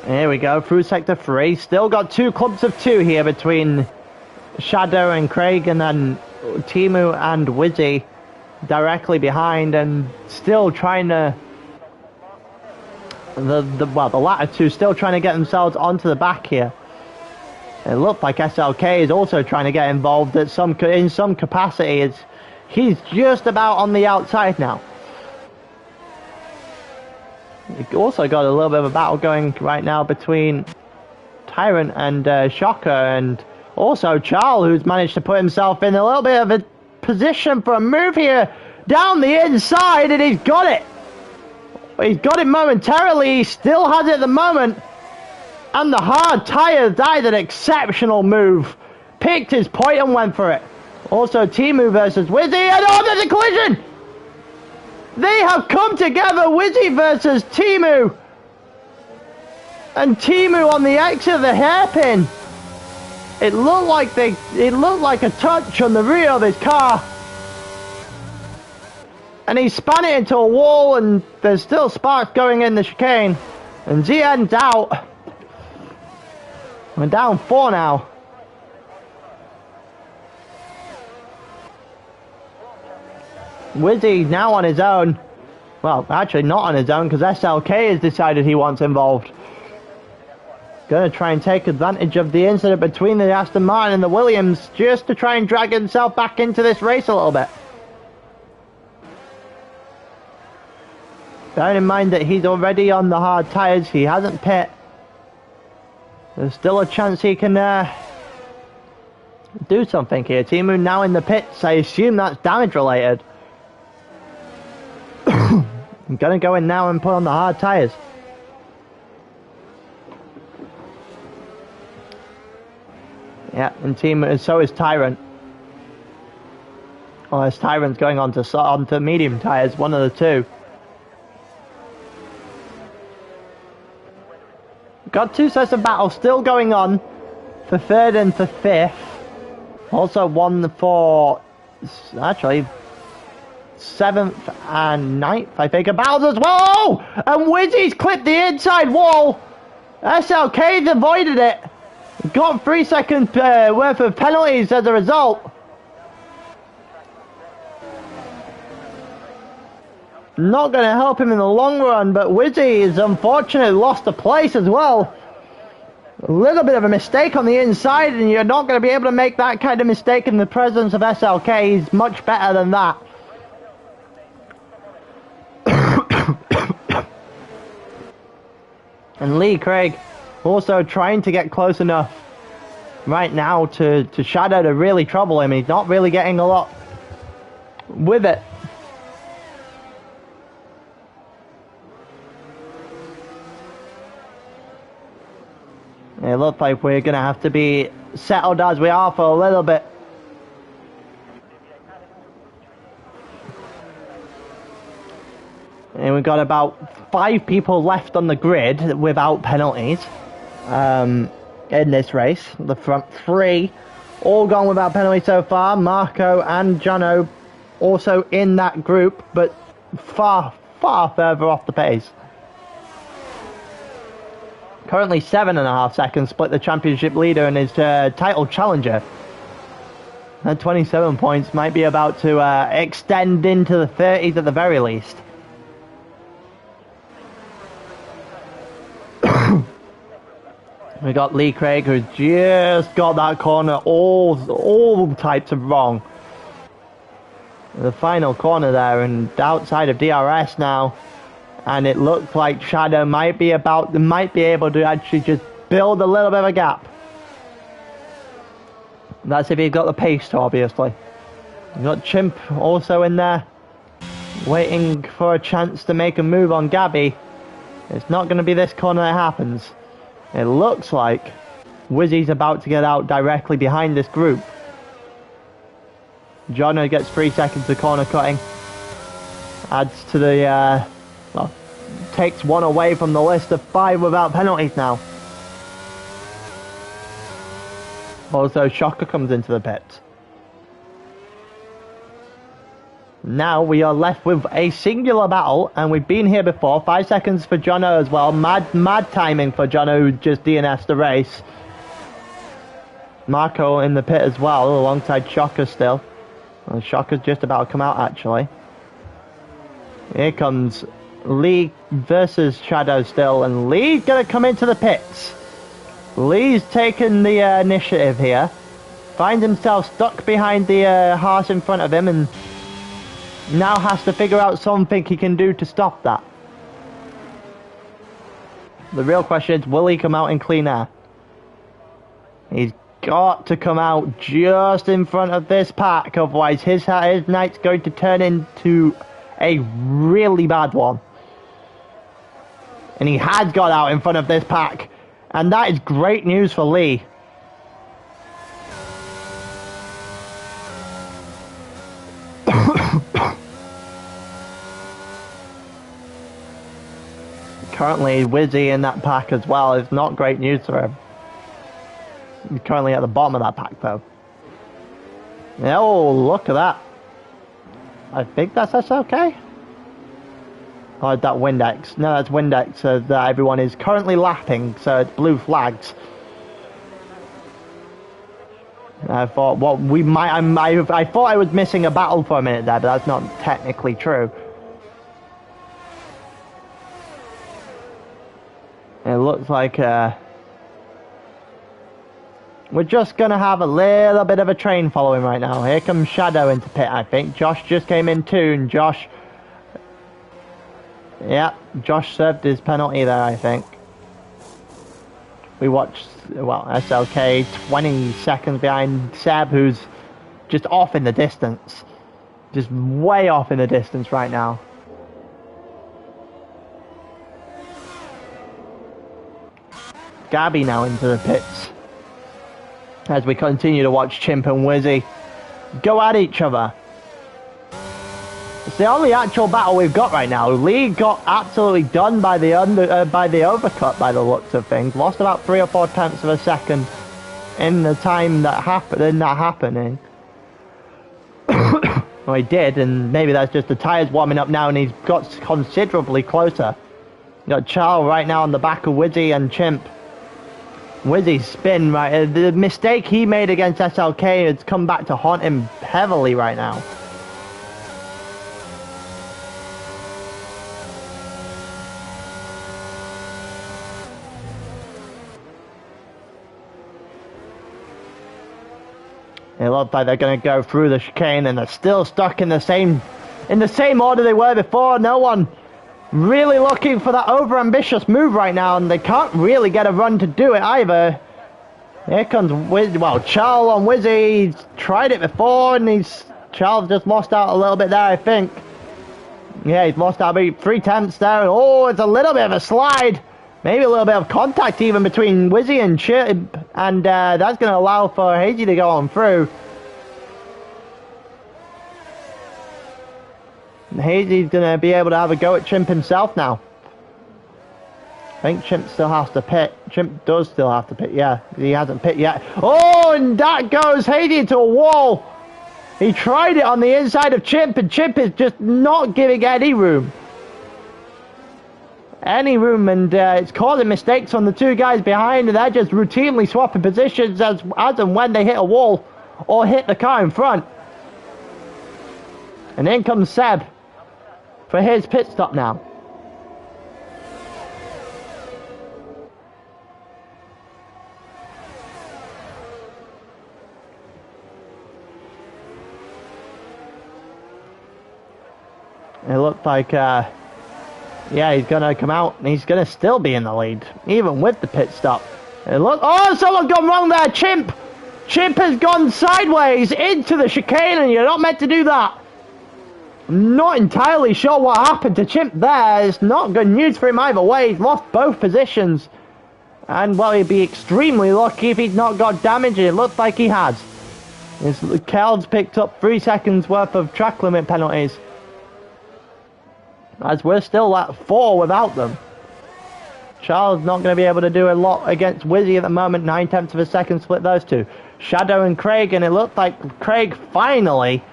Here we go, through Sector 3. Still got 2 clumps of 2 here between Shadow and Craig, and then Timu and Wizzy directly behind, and still trying to... the latter two still trying to get themselves onto the back here. It looked like SLK is also trying to get involved in some capacity. He's just about on the outside now. You've also got a little bit of a battle going right now between Tyrant and Shocker, and also Charles, who's managed to put himself in a little bit of a position for a move here down the inside, and he's got it. He's got it momentarily. He still has it at the moment. And the hard tyres, that is an exceptional move. Picked his point and went for it. Also Timu versus Wizzy, and oh, there's a collision! They have come together, Wizzy versus Timu. And Timu on the exit of the hairpin. It looked like a touch on the rear of his car. And he span it into a wall, and there's still sparks going in the chicane. And ZN's out. We're down 4 now. Wizzy now on his own. Well, actually not on his own, because SLK has decided he wants involved. Going to try and take advantage of the incident between the Aston Martin and the Williams, just to try and drag himself back into this race a little bit. Bearing in mind that he's already on the hard tyres, he hasn't pit. There's still a chance he can do something here. Timu now in the pits. I assume that's damage related. I'm going to go in now and put on the hard tyres. Yeah, and so is Tyrant. Or as Tyrant's going onto medium tyres, one of the two. Got 2 sets of battle still going on for 3rd and for 5th. Also one for, actually, 7th and 9th, I think, are battles as well. And Wizzy's clipped the inside wall. SLK's avoided it. Got 3 seconds worth of penalties as a result. Not going to help him in the long run, but Wizzy has unfortunately lost a place as well. A little bit of a mistake on the inside, and you're not going to be able to make that kind of mistake in the presence of SLK. He's much better than that. And Lee Craig also trying to get close enough right now to Shadow to really trouble him. He's not really getting a lot with it. It looks like we're going to have to be settled as we are for a little bit. And we've got about 5 people left on the grid without penalties in this race. The front 3 all gone without penalty so far. Marco and Jono also in that group, but far, far further off the pace. Currently 7.5 seconds split the championship leader and his title challenger. At 27 points, might be about to extend into the 30s at the very least. We got Lee Craig, who just got that corner all types of wrong. The final corner there, and outside of DRS now, and it looks like Shadow might be able to actually just build a little bit of a gap. That's if he's got the pace to, obviously. You've got Chimp also in there, waiting for a chance to make a move on Gabby. It's not going to be this corner that happens. It looks like Wizzy's about to get out directly behind this group. Jono gets 3 seconds of corner cutting. Adds to the, takes one away from the list of 5 without penalties now. Also, Shocker comes into the pits. Now we are left with a singular battle, and we've been here before. 5 seconds for Jono as well. Mad timing for Jono, who just DNF'd the race. Marco in the pit as well, alongside Shocker still. Well, Shocker's just about to come out, actually. Here comes Lee versus Shadow still, and Lee's going to come into the pits. Lee's taken the initiative here. Finds himself stuck behind the horse in front of him, and now has to figure out something he can do to stop that. The real question is, will he come out in clean air? He's got to come out just in front of this pack, otherwise his night's going to turn into a really bad one. And he has got out in front of this pack, and that is great news for Lee. Currently Wizzy in that pack as well is not great news for him. He's currently at the bottom of that pack though. Oh, look at that. I think that's okay. Or is that Windex? No, that's Windex. That everyone is currently lapping, so it's blue flags. I thought I thought I was missing a battle for a minute there, but that's not technically true. It looks like we're just going to have a little bit of a train following right now. Here comes Shadow into pit, I think. Josh just came in too, and Josh served his penalty there, I think. We watched, well, SLK 20 seconds behind Seb, who's just off in the distance. Just way off in the distance right now. Gabby now into the pits. As we continue to watch Chimp and Wizzy go at each other. It's the only actual battle we've got right now. Lee got absolutely done by the overcut by the looks of things. Lost about 3 or 4 tenths of a second in the time that happening. Well, he did, and maybe that's just the tyres warming up now, and he's got considerably closer. You got Charles right now on the back of Wizzy and Chimp. Wizzy's spin, right? The mistake he made against SLK has come back to haunt him heavily right now. It looks like they're going to go through the chicane, and they're still stuck in the same order they were before. No one really looking for that over-ambitious move right now, and they can't really get a run to do it either. Here comes Charles on Wizzy. He's tried it before, and Charles just lost out a little bit there, I think. Yeah, he's lost out maybe 3 tenths there. Oh, it's a little bit of a slide. Maybe a little bit of contact even between Wizzy and Chimp, and that's going to allow for Hazy to go on through. Hazy's going to be able to have a go at Chimp himself now. I think Chimp still has to pit. Chimp does still have to pit, yeah. He hasn't pit yet. Oh, Oh, and that goes Hady into a wall. He tried it on the inside of Chimp, and Chimp is just not giving any room. And it's causing mistakes on the two guys behind, and they're just routinely swapping positions as and when they hit a wall or hit the car in front. And in comes Seb for his pit stop now. It looked like, yeah, he's going to come out and he's going to still be in the lead, even with the pit stop. Oh, someone's gone wrong there, Chimp! Chimp has gone sideways into the chicane, and you're not meant to do that. I'm not entirely sure what happened to Chimp there. It's not good news for him either way. He's lost both positions. And, well, he'd be extremely lucky if he'd not got damaged, and it looks like he has. Kel's picked up 3 seconds worth of track limit penalties, as we're still at 4 without them. Charles not going to be able to do a lot against Wizzy at the moment. 9/10 of a second split those two. Shadow and Craig, and it looked like Craig finally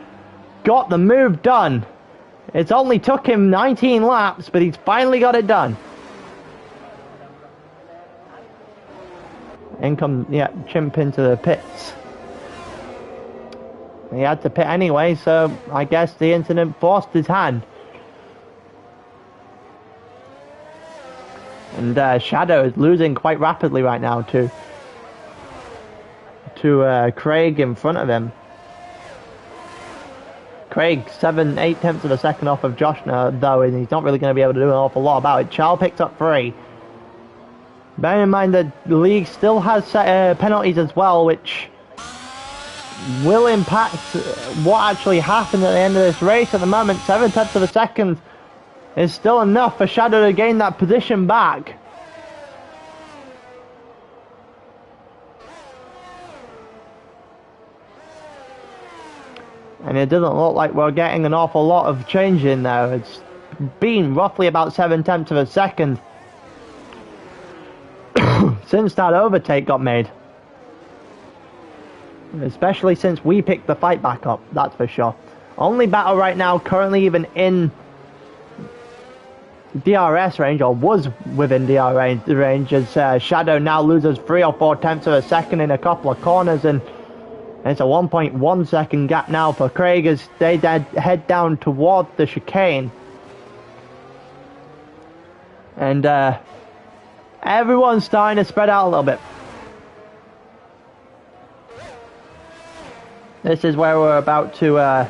got the move done. It's only took him 19 laps, but he's finally got it done. In comes, yeah, Chimp into the pits. He had to pit anyway, so I guess the incident forced his hand. And Shadow is losing quite rapidly right now to Craig in front of him. Craig 7/8 of a second off of Josh now, though, and he's not really going to be able to do an awful lot about it. Charles picks up 3. Bear in mind that the league still has penalties as well, which will impact what actually happened at the end of this race. At the moment, 7/10 of a second is still enough for Shadow to gain that position back. And it doesn't look like we're getting an awful lot of change in there. It's been roughly about 7/10 of a second since that overtake got made. Especially since we picked the fight back up, that's for sure. Only battle right now currently even in DRS range, or was within DRS range, as Shadow now loses 3 or 4/10 of a second in a couple of corners, and it's a 1.1 second gap now for Craig as they head down toward the chicane. And everyone's starting to spread out a little bit. This is where we're about to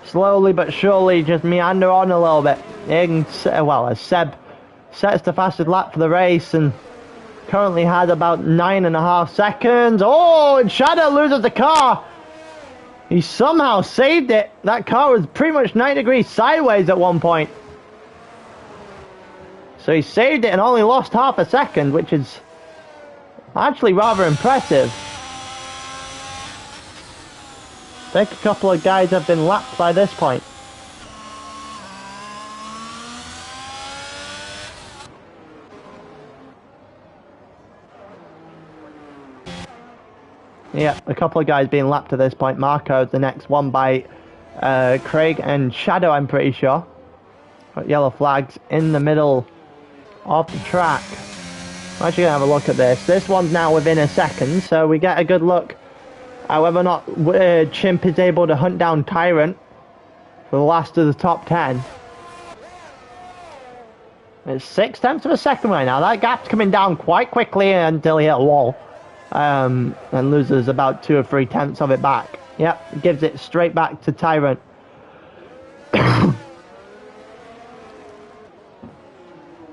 slowly but surely just meander on a little bit. Well, as Seb sets the fastest lap for the race and currently has about 9.5 seconds. Oh, and Shadow loses the car. He somehow saved it. That car was pretty much 9 degrees sideways at one point. So he saved it and only lost half a second, which is actually rather impressive. I think a couple of guys have been lapped by this point. Yeah, a couple of guys being lapped to this point. Marco's the next one by Craig and Shadow, I'm pretty sure. Got yellow flags in the middle of the track. I'm actually going to have a look at this. This one's now within a second, so we get a good look at whether or not Chimp is able to hunt down Tyrant for the last of the top 10. It's 6/10 of a second right now. That gap's coming down quite quickly until he hit a wall. And loses about 2 or 3/10 of it back. Yep, gives it straight back to Tyrant.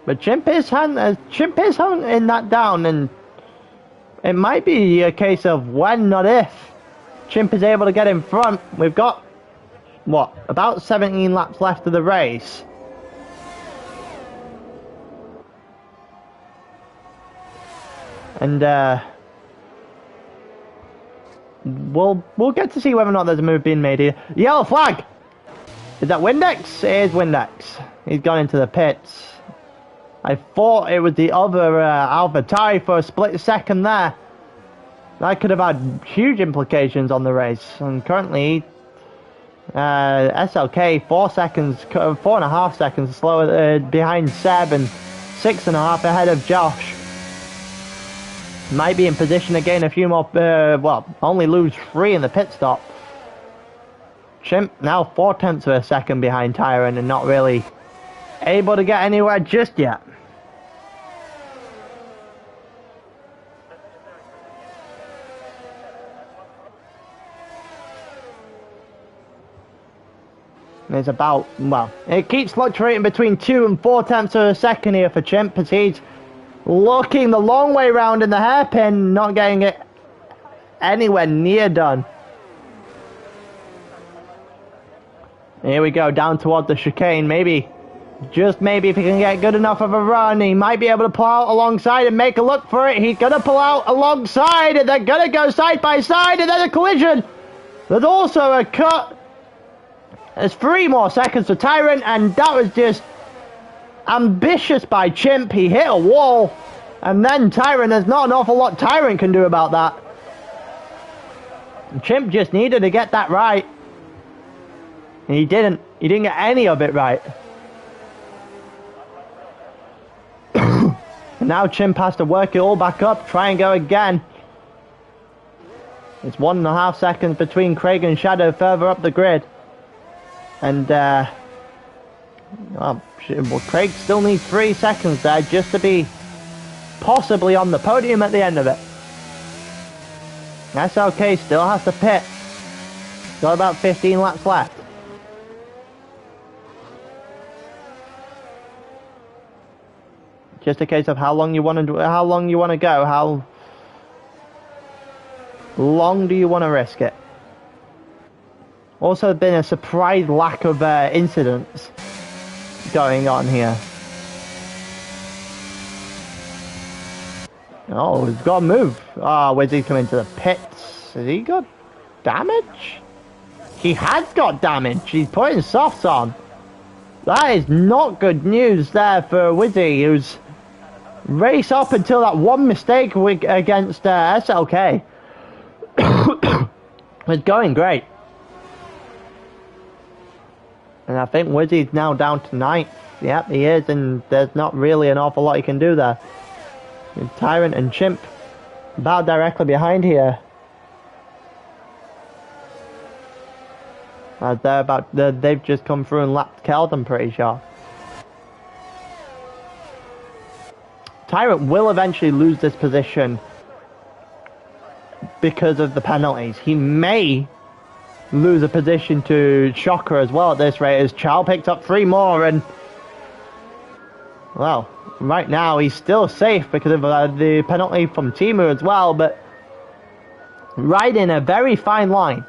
But Chimp is hunting that down, and it might be a case of when, not if, Chimp is able to get in front. We've got, what, about 17 laps left of the race. And we'll get to see whether or not there's a move being made here. Yellow flag! Is that Windex? It is Windex. He's gone into the pits. I thought it was the other AlphaTauri for a split second there. That could have had huge implications on the race. And currently, SLK 4.5 seconds slower behind Seb and 6.5 ahead of Josh. Might be in position to gain a few more, only lose 3 in the pit stop. Chimp now 0.4 of a second behind Tyrant and not really able to get anywhere just yet. It's about, it keeps fluctuating between 2 and 0.4 of a second here for Chimp as he's looking the long way round in the hairpin, not getting it anywhere near done. Here we go, down toward the chicane. Maybe, just maybe, if he can get good enough of a run, he might be able to pull out alongside and make a look for it. He's going to pull out alongside, and they're going to go side by side, and then a collision. There's also a cut. There's 3 more seconds for Tyrant, and that was just ambitious by Chimp. He hit a wall, and then Tyrant, there's not an awful lot Tyrant can do about that. Chimp just needed to get that right. And he didn't get any of it right. And now Chimp has to work it all back up, try and go again. It's 1.5 seconds between Craig and Shadow further up the grid. And, Craig still needs 3 seconds there just to be possibly on the podium at the end of it. SLK still has to pit. Got about 15 laps left. Just a case of how long you want to go, how long do you want to risk it? Also been a surprise lack of incidents going on here. Oh, he's got to move. Where's he coming to the pits? Has he got damage? He has got damage. He's putting softs on. That is not good news there for Wizzy, who's race up until that one mistake against SLK. It's going great. And I think Wizzy's now down to 9th. Yep, he is, and there's not really an awful lot he can do there. And Tyrant and Chimp about directly behind here. They've just come through and lapped Keld, I'm pretty sure. Tyrant will eventually lose this position because of the penalties. He may lose a position to Shocker as well at this rate, as Chow picked up 3 more, and well, right now he's still safe because of the penalty from Timu as well, but riding a very fine line.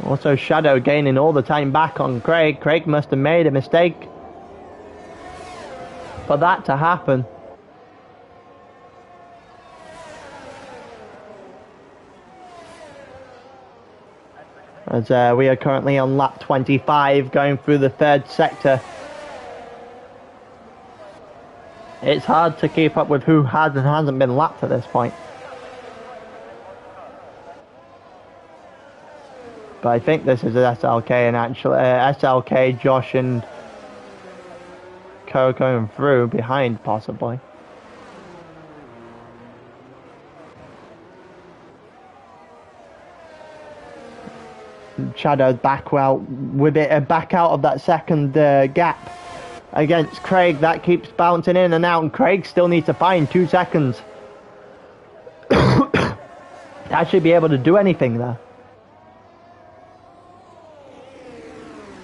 Also Shadow gaining all the time back on Craig. Craig must have made a mistake for that to happen. As we are currently on lap 25 going through the 3rd sector. It's hard to keep up with who has and hasn't been lapped at this point. But I think this is SLK, and actually SLK, Josh and Co going through behind possibly. Shadow's back back out of that second gap against Craig. That keeps bouncing in and out, and Craig still needs to find 2 seconds to actually be able to do anything there.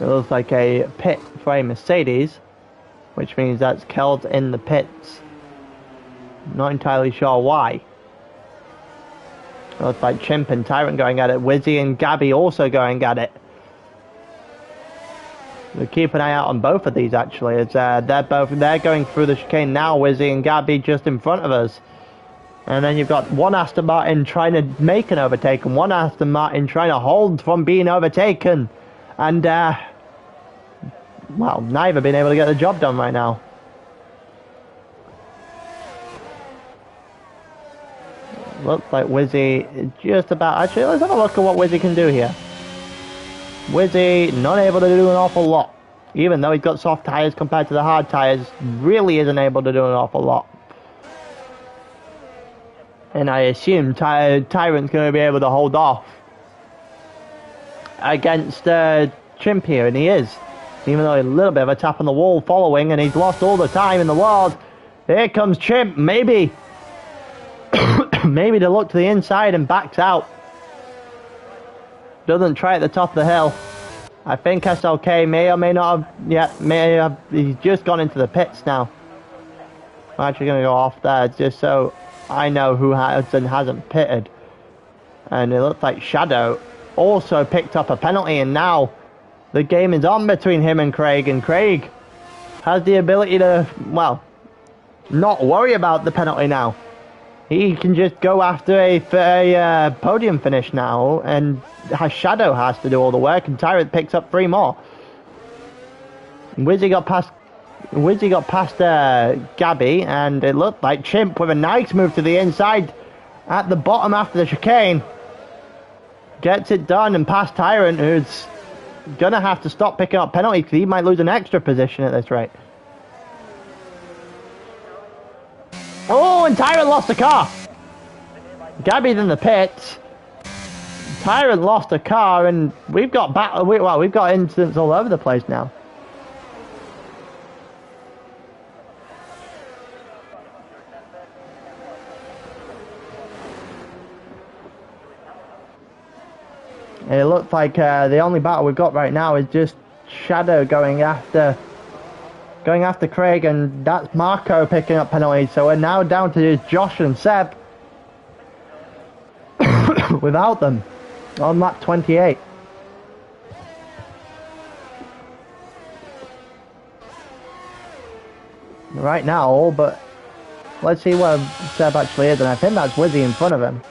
It looks like a pit for a Mercedes, which means that's Keld in the pits. Not entirely sure why. It looks like Chimp and Tyrant going at it. Wizzy and Gabby also going at it. We'll keep an eye out on both of these actually. It's they're going through the chicane now. Wizzy and Gabby just in front of us. And then you've got one Aston Martin trying to make an overtake and one Aston Martin trying to hold from being overtaken. And well, neither been able to get the job done right now. Looks like Wizzy is just about... Actually, let's have a look at what Wizzy can do here. Wizzy not able to do an awful lot. Even though he's got soft tyres compared to the hard tyres, really isn't able to do an awful lot. And I assume Tyrant's going to be able to hold off against Chimp here, and he is. Even though a little bit of a tap on the wall following, and he's lost all the time in the world. Here comes Chimp, maybe. Maybe to look to the inside and backs out. Doesn't try at the top of the hill. I think SLK may or may not have... Yeah, may have... He's just gone into the pits now. I'm actually going to go off there just so I know who has and hasn't pitted. And it looks like Shadow also picked up a penalty, and now the game is on between him and Craig has the ability to, well, not worry about the penalty now. He can just go after a podium finish now, and Shadow has to do all the work, and Tyrant picks up 3 more. Wizzy got past Gabby, and it looked like Chimp with a nice move to the inside at the bottom after the chicane. Gets it done and past Tyrant, who's gonna have to stop picking up penalties because he might lose an extra position at this rate. Oh, and Tyrant lost the car. Gabby's in the pits. Tyrant lost a car, and we've got we've got incidents all over the place now. It looks like the only battle we've got right now is just Shadow going after Craig, and that's Marco picking up penalties. So we're now down to just Josh and Seb without them on lap 28. Right now, but let's see where Seb actually is, and I think that's Wizzy in front of him.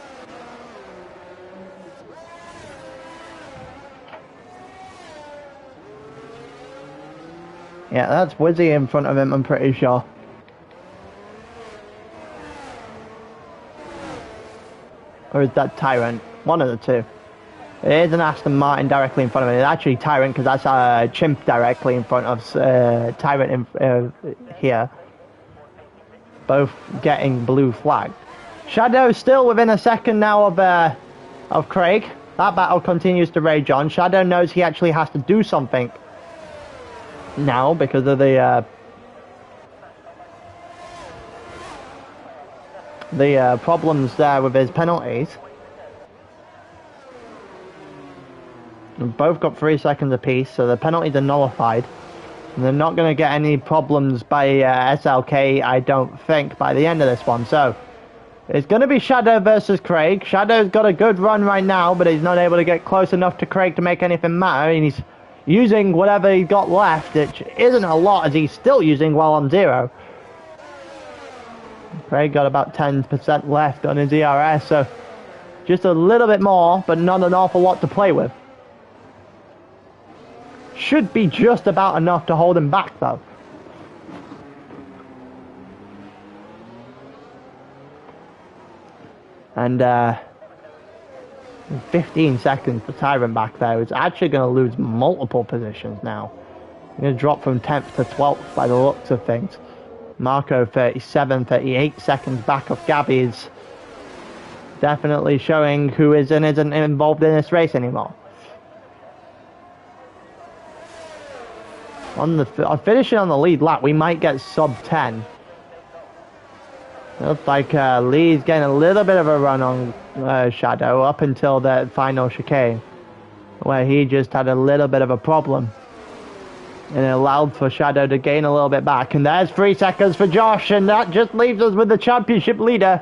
Yeah, that's Wizzy in front of him, I'm pretty sure. Or is that Tyrant? One of the two. It is an Aston Martin directly in front of him. It's actually Tyrant, because that's Chimp directly in front of Tyrant here. Both getting blue flag. Shadow still within a second now of Craig. That battle continues to rage on. Shadow knows he actually has to do something now because of the problems there with his penalties. We've both got 3 seconds apiece, so the penalties are nullified. And they're not going to get any problems by SLK, I don't think, by the end of this one. So it's going to be Shadow versus Craig. Shadow's got a good run right now, but he's not able to get close enough to Craig to make anything matter. And he's using whatever he's got left, which isn't a lot, as he's still using well on 0. Craig got about 10% left on his ERS, so just a little bit more, but not an awful lot to play with. Should be just about enough to hold him back, though. And 15 seconds for Tyrant back there. It's actually going to lose multiple positions now. He's going to drop from 10th to 12th by the looks of things. Marco 37, 38 seconds back of Gabby is definitely showing who is and isn't involved in this race anymore. On finishing on the lead lap, we might get sub 10. Looks like Lee's getting a little bit of a run on Shadow up until the final chicane, where he just had a little bit of a problem. And it allowed for Shadow to gain a little bit back. And there's 3 seconds for Josh, and that just leaves us with the championship leader,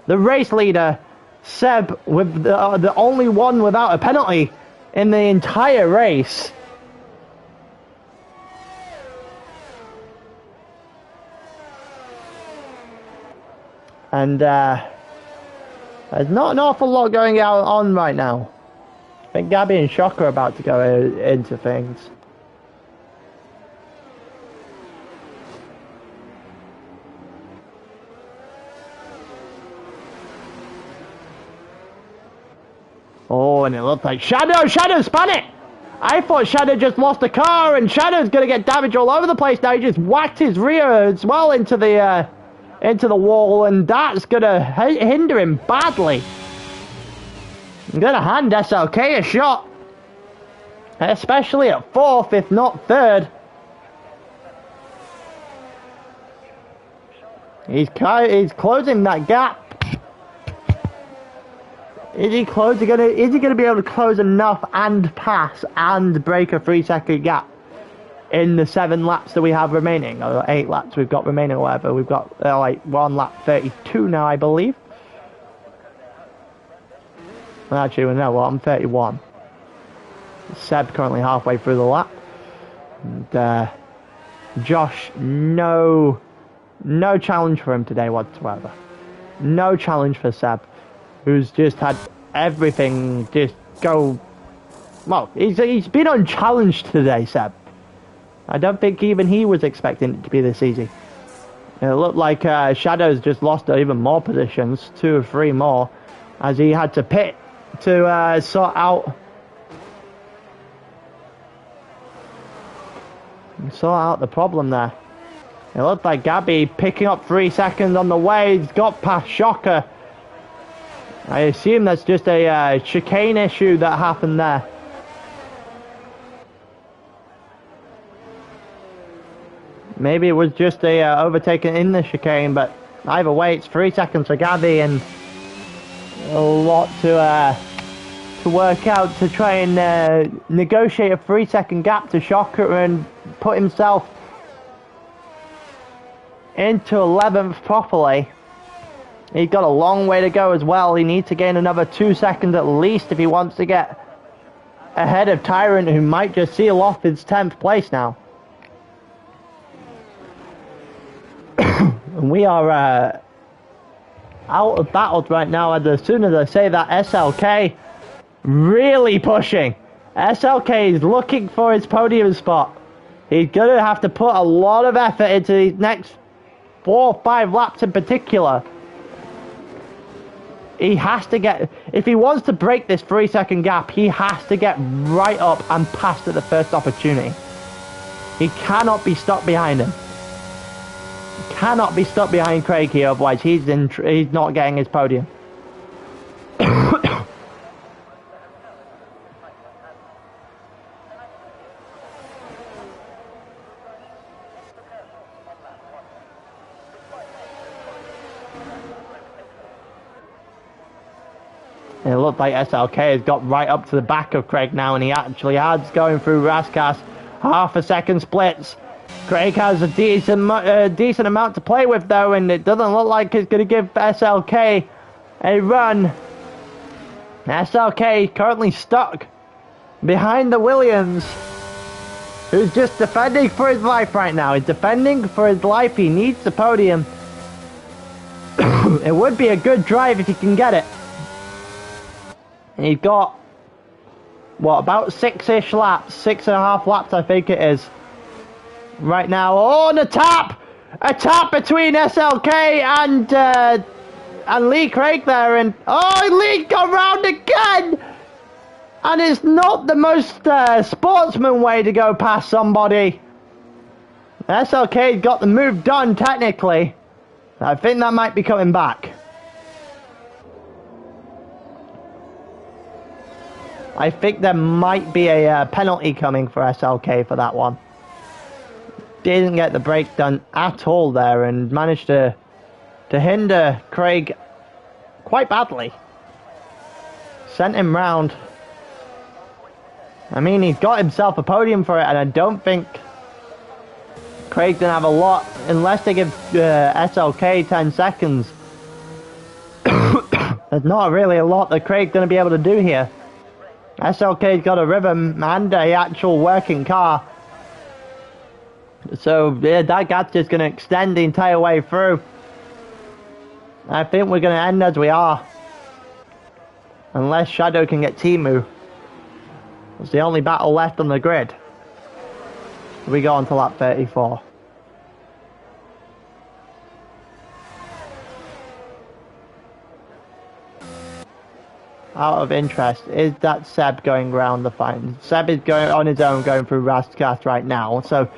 the race leader, Seb, with the only one without a penalty in the entire race. And there's not an awful lot going on right now. I think Gabby and Shock are about to go into things. and it looked like Shadow spun it! I thought Shadow just lost the car, and Shadow's gonna get damage all over the place now. He just whacked his rear as well into the wall, and that's gonna hinder him badly. I'm gonna hand SLK a shot, especially at 4th, if not 3rd. He's closing that gap. Is he gonna be able to close enough and pass and break a 3-second gap in the 7 laps that we have remaining, or 8 laps we've got remaining, or whatever? We've got like 1 lap 32 now, I believe. Well, actually, no, well, I'm 31. Seb currently halfway through the lap, and Josh, no challenge for him today whatsoever. No challenge for Seb, who's just had everything just go. Well, he's been unchallenged today, Seb. I don't think even he was expecting it to be this easy. It looked like Shadow's just lost even more positions, 2 or 3 more, as he had to pit to sort out the problem there. It looked like Gabby picking up 3 seconds on the way. He's got past Shocker. I assume that's just a chicane issue that happened there. Maybe it was just a overtaken in the chicane, but either way, it's 3 seconds for Gabby, and a lot to work out to try and negotiate a 3-second gap to Shocker and put himself into 11th properly. He's got a long way to go as well. He needs to gain another 2 seconds at least if he wants to get ahead of Tyrant, who might just seal off his 10th place now. And we are out of battles right now, and as soon as I say that, SLK really pushing. SLK is looking for his podium spot. He's going to have to put a lot of effort into these next 4 or 5 laps in particular. He has to get, if he wants to break this 3-second gap, he has to get right up and past at the first opportunity. He cannot be stuck behind him. Cannot be stuck behind Craig here, otherwise he's not getting his podium. And it looked like SLK has got right up to the back of Craig now, and he actually has going through Raskas. Half a second splits. Craig has a decent amount to play with though, and it doesn't look like it's going to give SLK a run. SLK currently stuck behind the Williams, who's just defending for his life right now. He's defending for his life. He needs the podium. It would be a good drive if he can get it. And he's got, what, about 6-ish laps, 6.5 laps I think it is. Right now, oh, and a tap between SLK and Lee Craig there, and oh, Lee got round again, and it's not the most sportsman way to go past somebody. SLK got the move done technically. I think that might be coming back. I think there might be a penalty coming for SLK for that one. Didn't get the brake done at all there, and managed to hinder Craig quite badly. Sent him round. I mean, he's got himself a podium for it, and I don't think Craig's gonna have a lot unless they give SLK 10 seconds. There's not really a lot that Craig's gonna be able to do here. SLK's got a rhythm and a actual working car. So yeah, that gap's just going to extend the entire way through. I think we're going to end as we are. Unless Shadow can get Timu. It's the only battle left on the grid. We go on to lap 34. out of interest, is that Seb going round the fine? Seb is going on his own, going through Rascast right now, so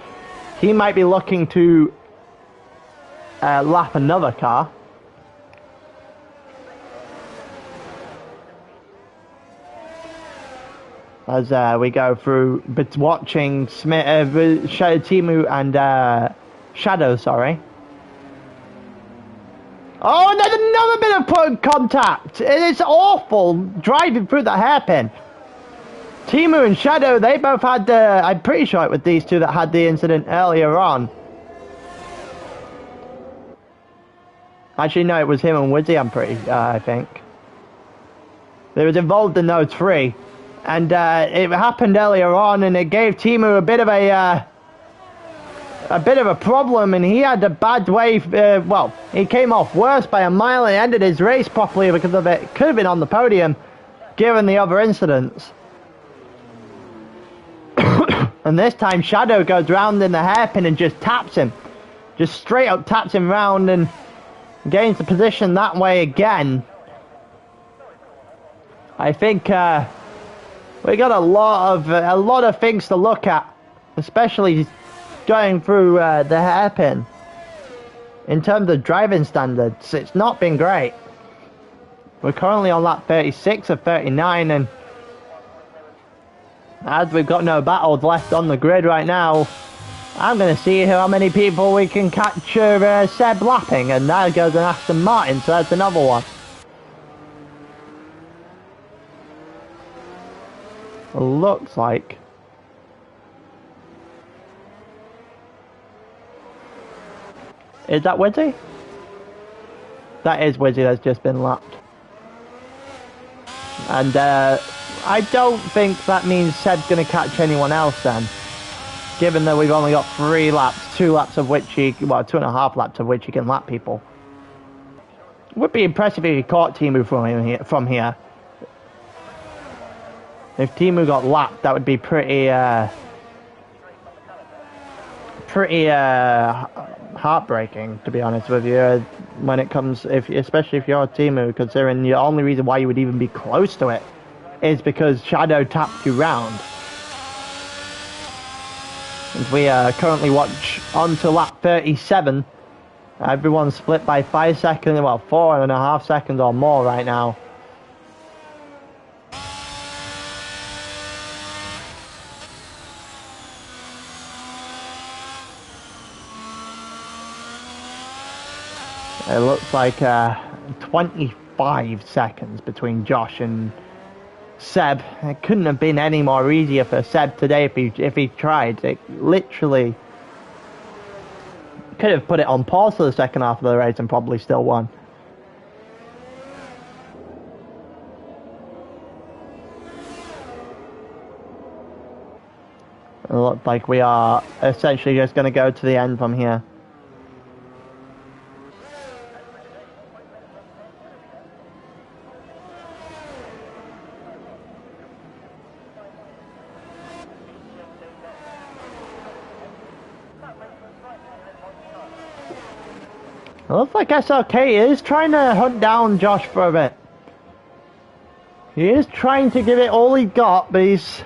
he might be looking to lap another car. As we go through, but watching Timu and Shadow, sorry. Oh, and there's another bit of contact. It is awful driving through the hairpin. Timu and Shadow, they both had, I'm pretty sure it was these two that had the incident earlier on. Actually, no, it was him and Wizzy, I think. They was involved in those three. And it happened earlier on, and it gave Timu a bit of a problem, and he had a bad way. Well, he came off worse by a mile and ended his race properly because of it. Could have been on the podium, given the other incidents. And this time, Shadow goes round in the hairpin and just taps him, just straight up taps him round and gains the position that way again. I think. We got a lot of things to look at, especially going through the hairpin. In terms of driving standards, it's not been great. We're currently on lap 36 of 39, and as we've got no battles left on the grid right now, I'm going to see how many people we can capture Seb lapping, and there goes an Aston Martin, so that's another one. Looks like is that Wizzy? That is Wizzy that's just been lapped. And I don't think that means Seb's going to catch anyone else then, given that we've only got 3 laps, 2 laps of which he, well, 2.5 laps of which he can lap people. It would be impressive if he caught Timu from here. If Timu got lapped, that would be pretty heartbreaking, to be honest with you, when it comes, especially if you're Timu, considering the only reason why you would even be close to it is because Shadow tapped you round. As we currently watch on to lap 37, everyone's split by 5 seconds, well, 4.5 seconds or more right now. It looks like 25 seconds between Josh and Seb. It couldn't have been any more easier for Seb today if he tried. It literally could have put it on pause for the second half of the race and probably still won. It looks like we are essentially just going to go to the end from here. It looks like SLK is trying to hunt down Josh for a bit. He is trying to give it all he got, but he's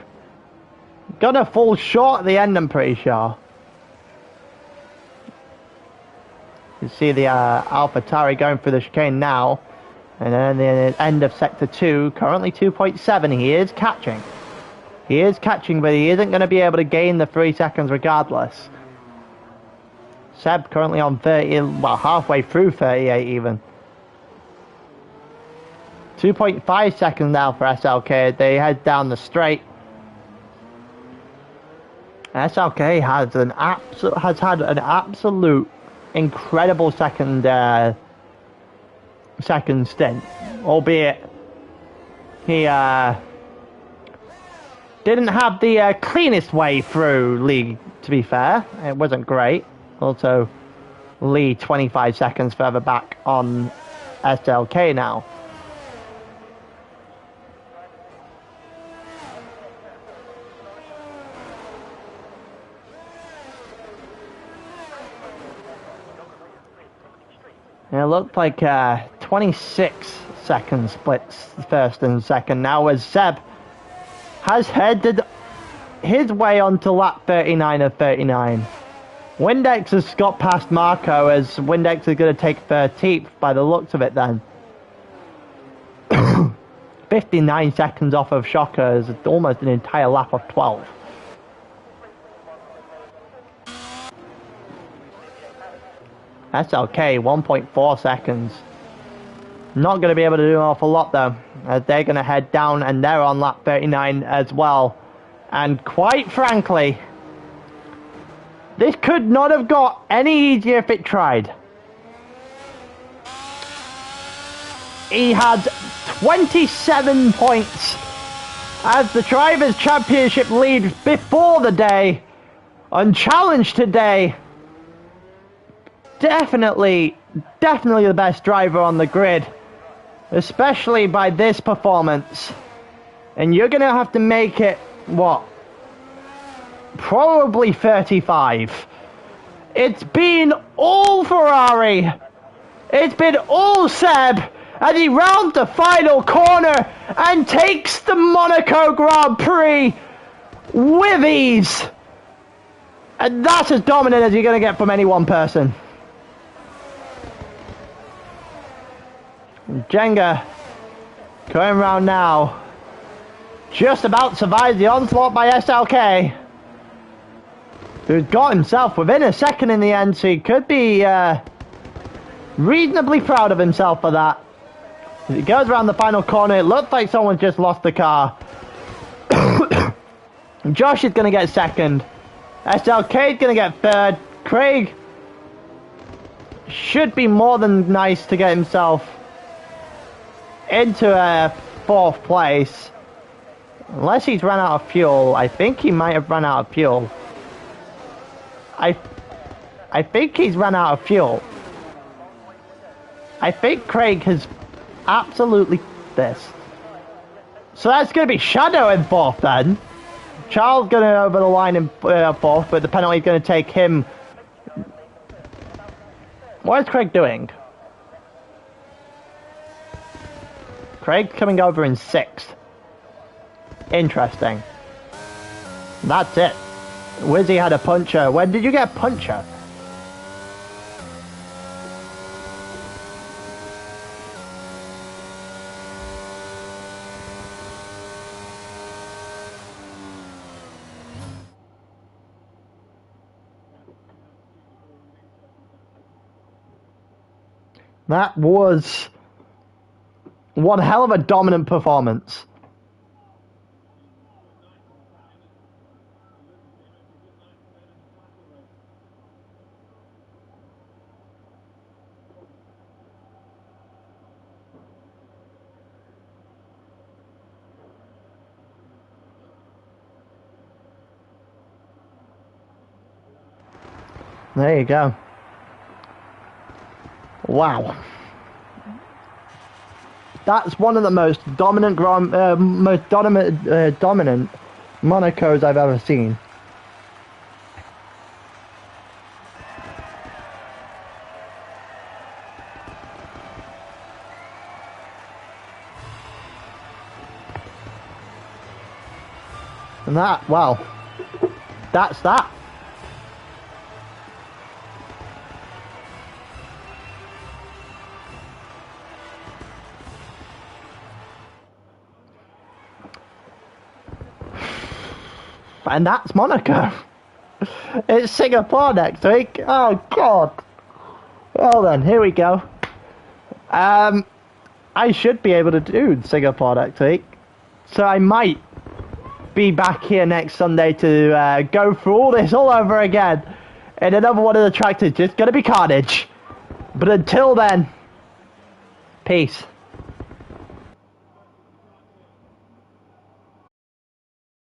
gonna fall short at the end, I'm pretty sure. You see the AlphaTauri going through the chicane now. And then the end of Sector 2, currently 2.7, he is catching. He is catching, but he isn't going to be able to gain the 3 seconds regardless. Seb currently on 30, well, halfway through 38 even. 2.5 seconds now for SLK. They head down the straight. SLK has had an absolute incredible second stint, albeit he didn't have the cleanest way through Lee. To be fair, it wasn't great. Also, Lee 25 seconds further back on SLK now. It looked like 26 second splits first and second now, as Seb has headed his way onto lap 39 of 39. Windex has got past Marco, as Windex is going to take 13th by the looks of it then. 59 seconds off of Shocker is almost an entire lap of 12. SLK 1.4 seconds. Not going to be able to do an awful lot though, as they're going to head down and they're on lap 39 as well. And quite frankly, this could not have got any easier if it tried. He had 27 points as the Drivers' Championship lead before the day. Unchallenged today. Definitely the best driver on the grid, especially by this performance. And you're going to have to make it, what? Probably 35. It's been all Ferrari. It's been all Seb. And he rounds the final corner and takes the Monaco Grand Prix with ease. And that's as dominant as you're going to get from any one person. Jenga going round now. Just about survives the onslaught by SLK, who's got himself within a second in the end, so he could be reasonably proud of himself for that. As he goes around the final corner, it looks like someone just lost the car. Josh is going to get second. SLK is going to get third. Craig should be more than nice to get himself into a fourth place. Unless he's run out of fuel. I think he might have run out of fuel. I think he's run out of fuel. I think Craig has absolutely this. So that's going to be Shadow in fourth then. Charles going to over the line in fourth, but the penalty is going to take him. What is Craig doing? Craig coming over in sixth. Interesting. That's it. Wizzy had a puncher. When did you get a puncher? That was one hell of a dominant performance. There you go. Wow. That's one of the most dominant dominant Monacos I've ever seen. And that, well, that's that. And that's Monaco. It's Singapore next week. Oh God. Well then, here we go. I should be able to do Singapore next week, so I might be back here next Sunday to go through all this all over again. And another one of the tracks is just gonna be carnage. But until then, peace.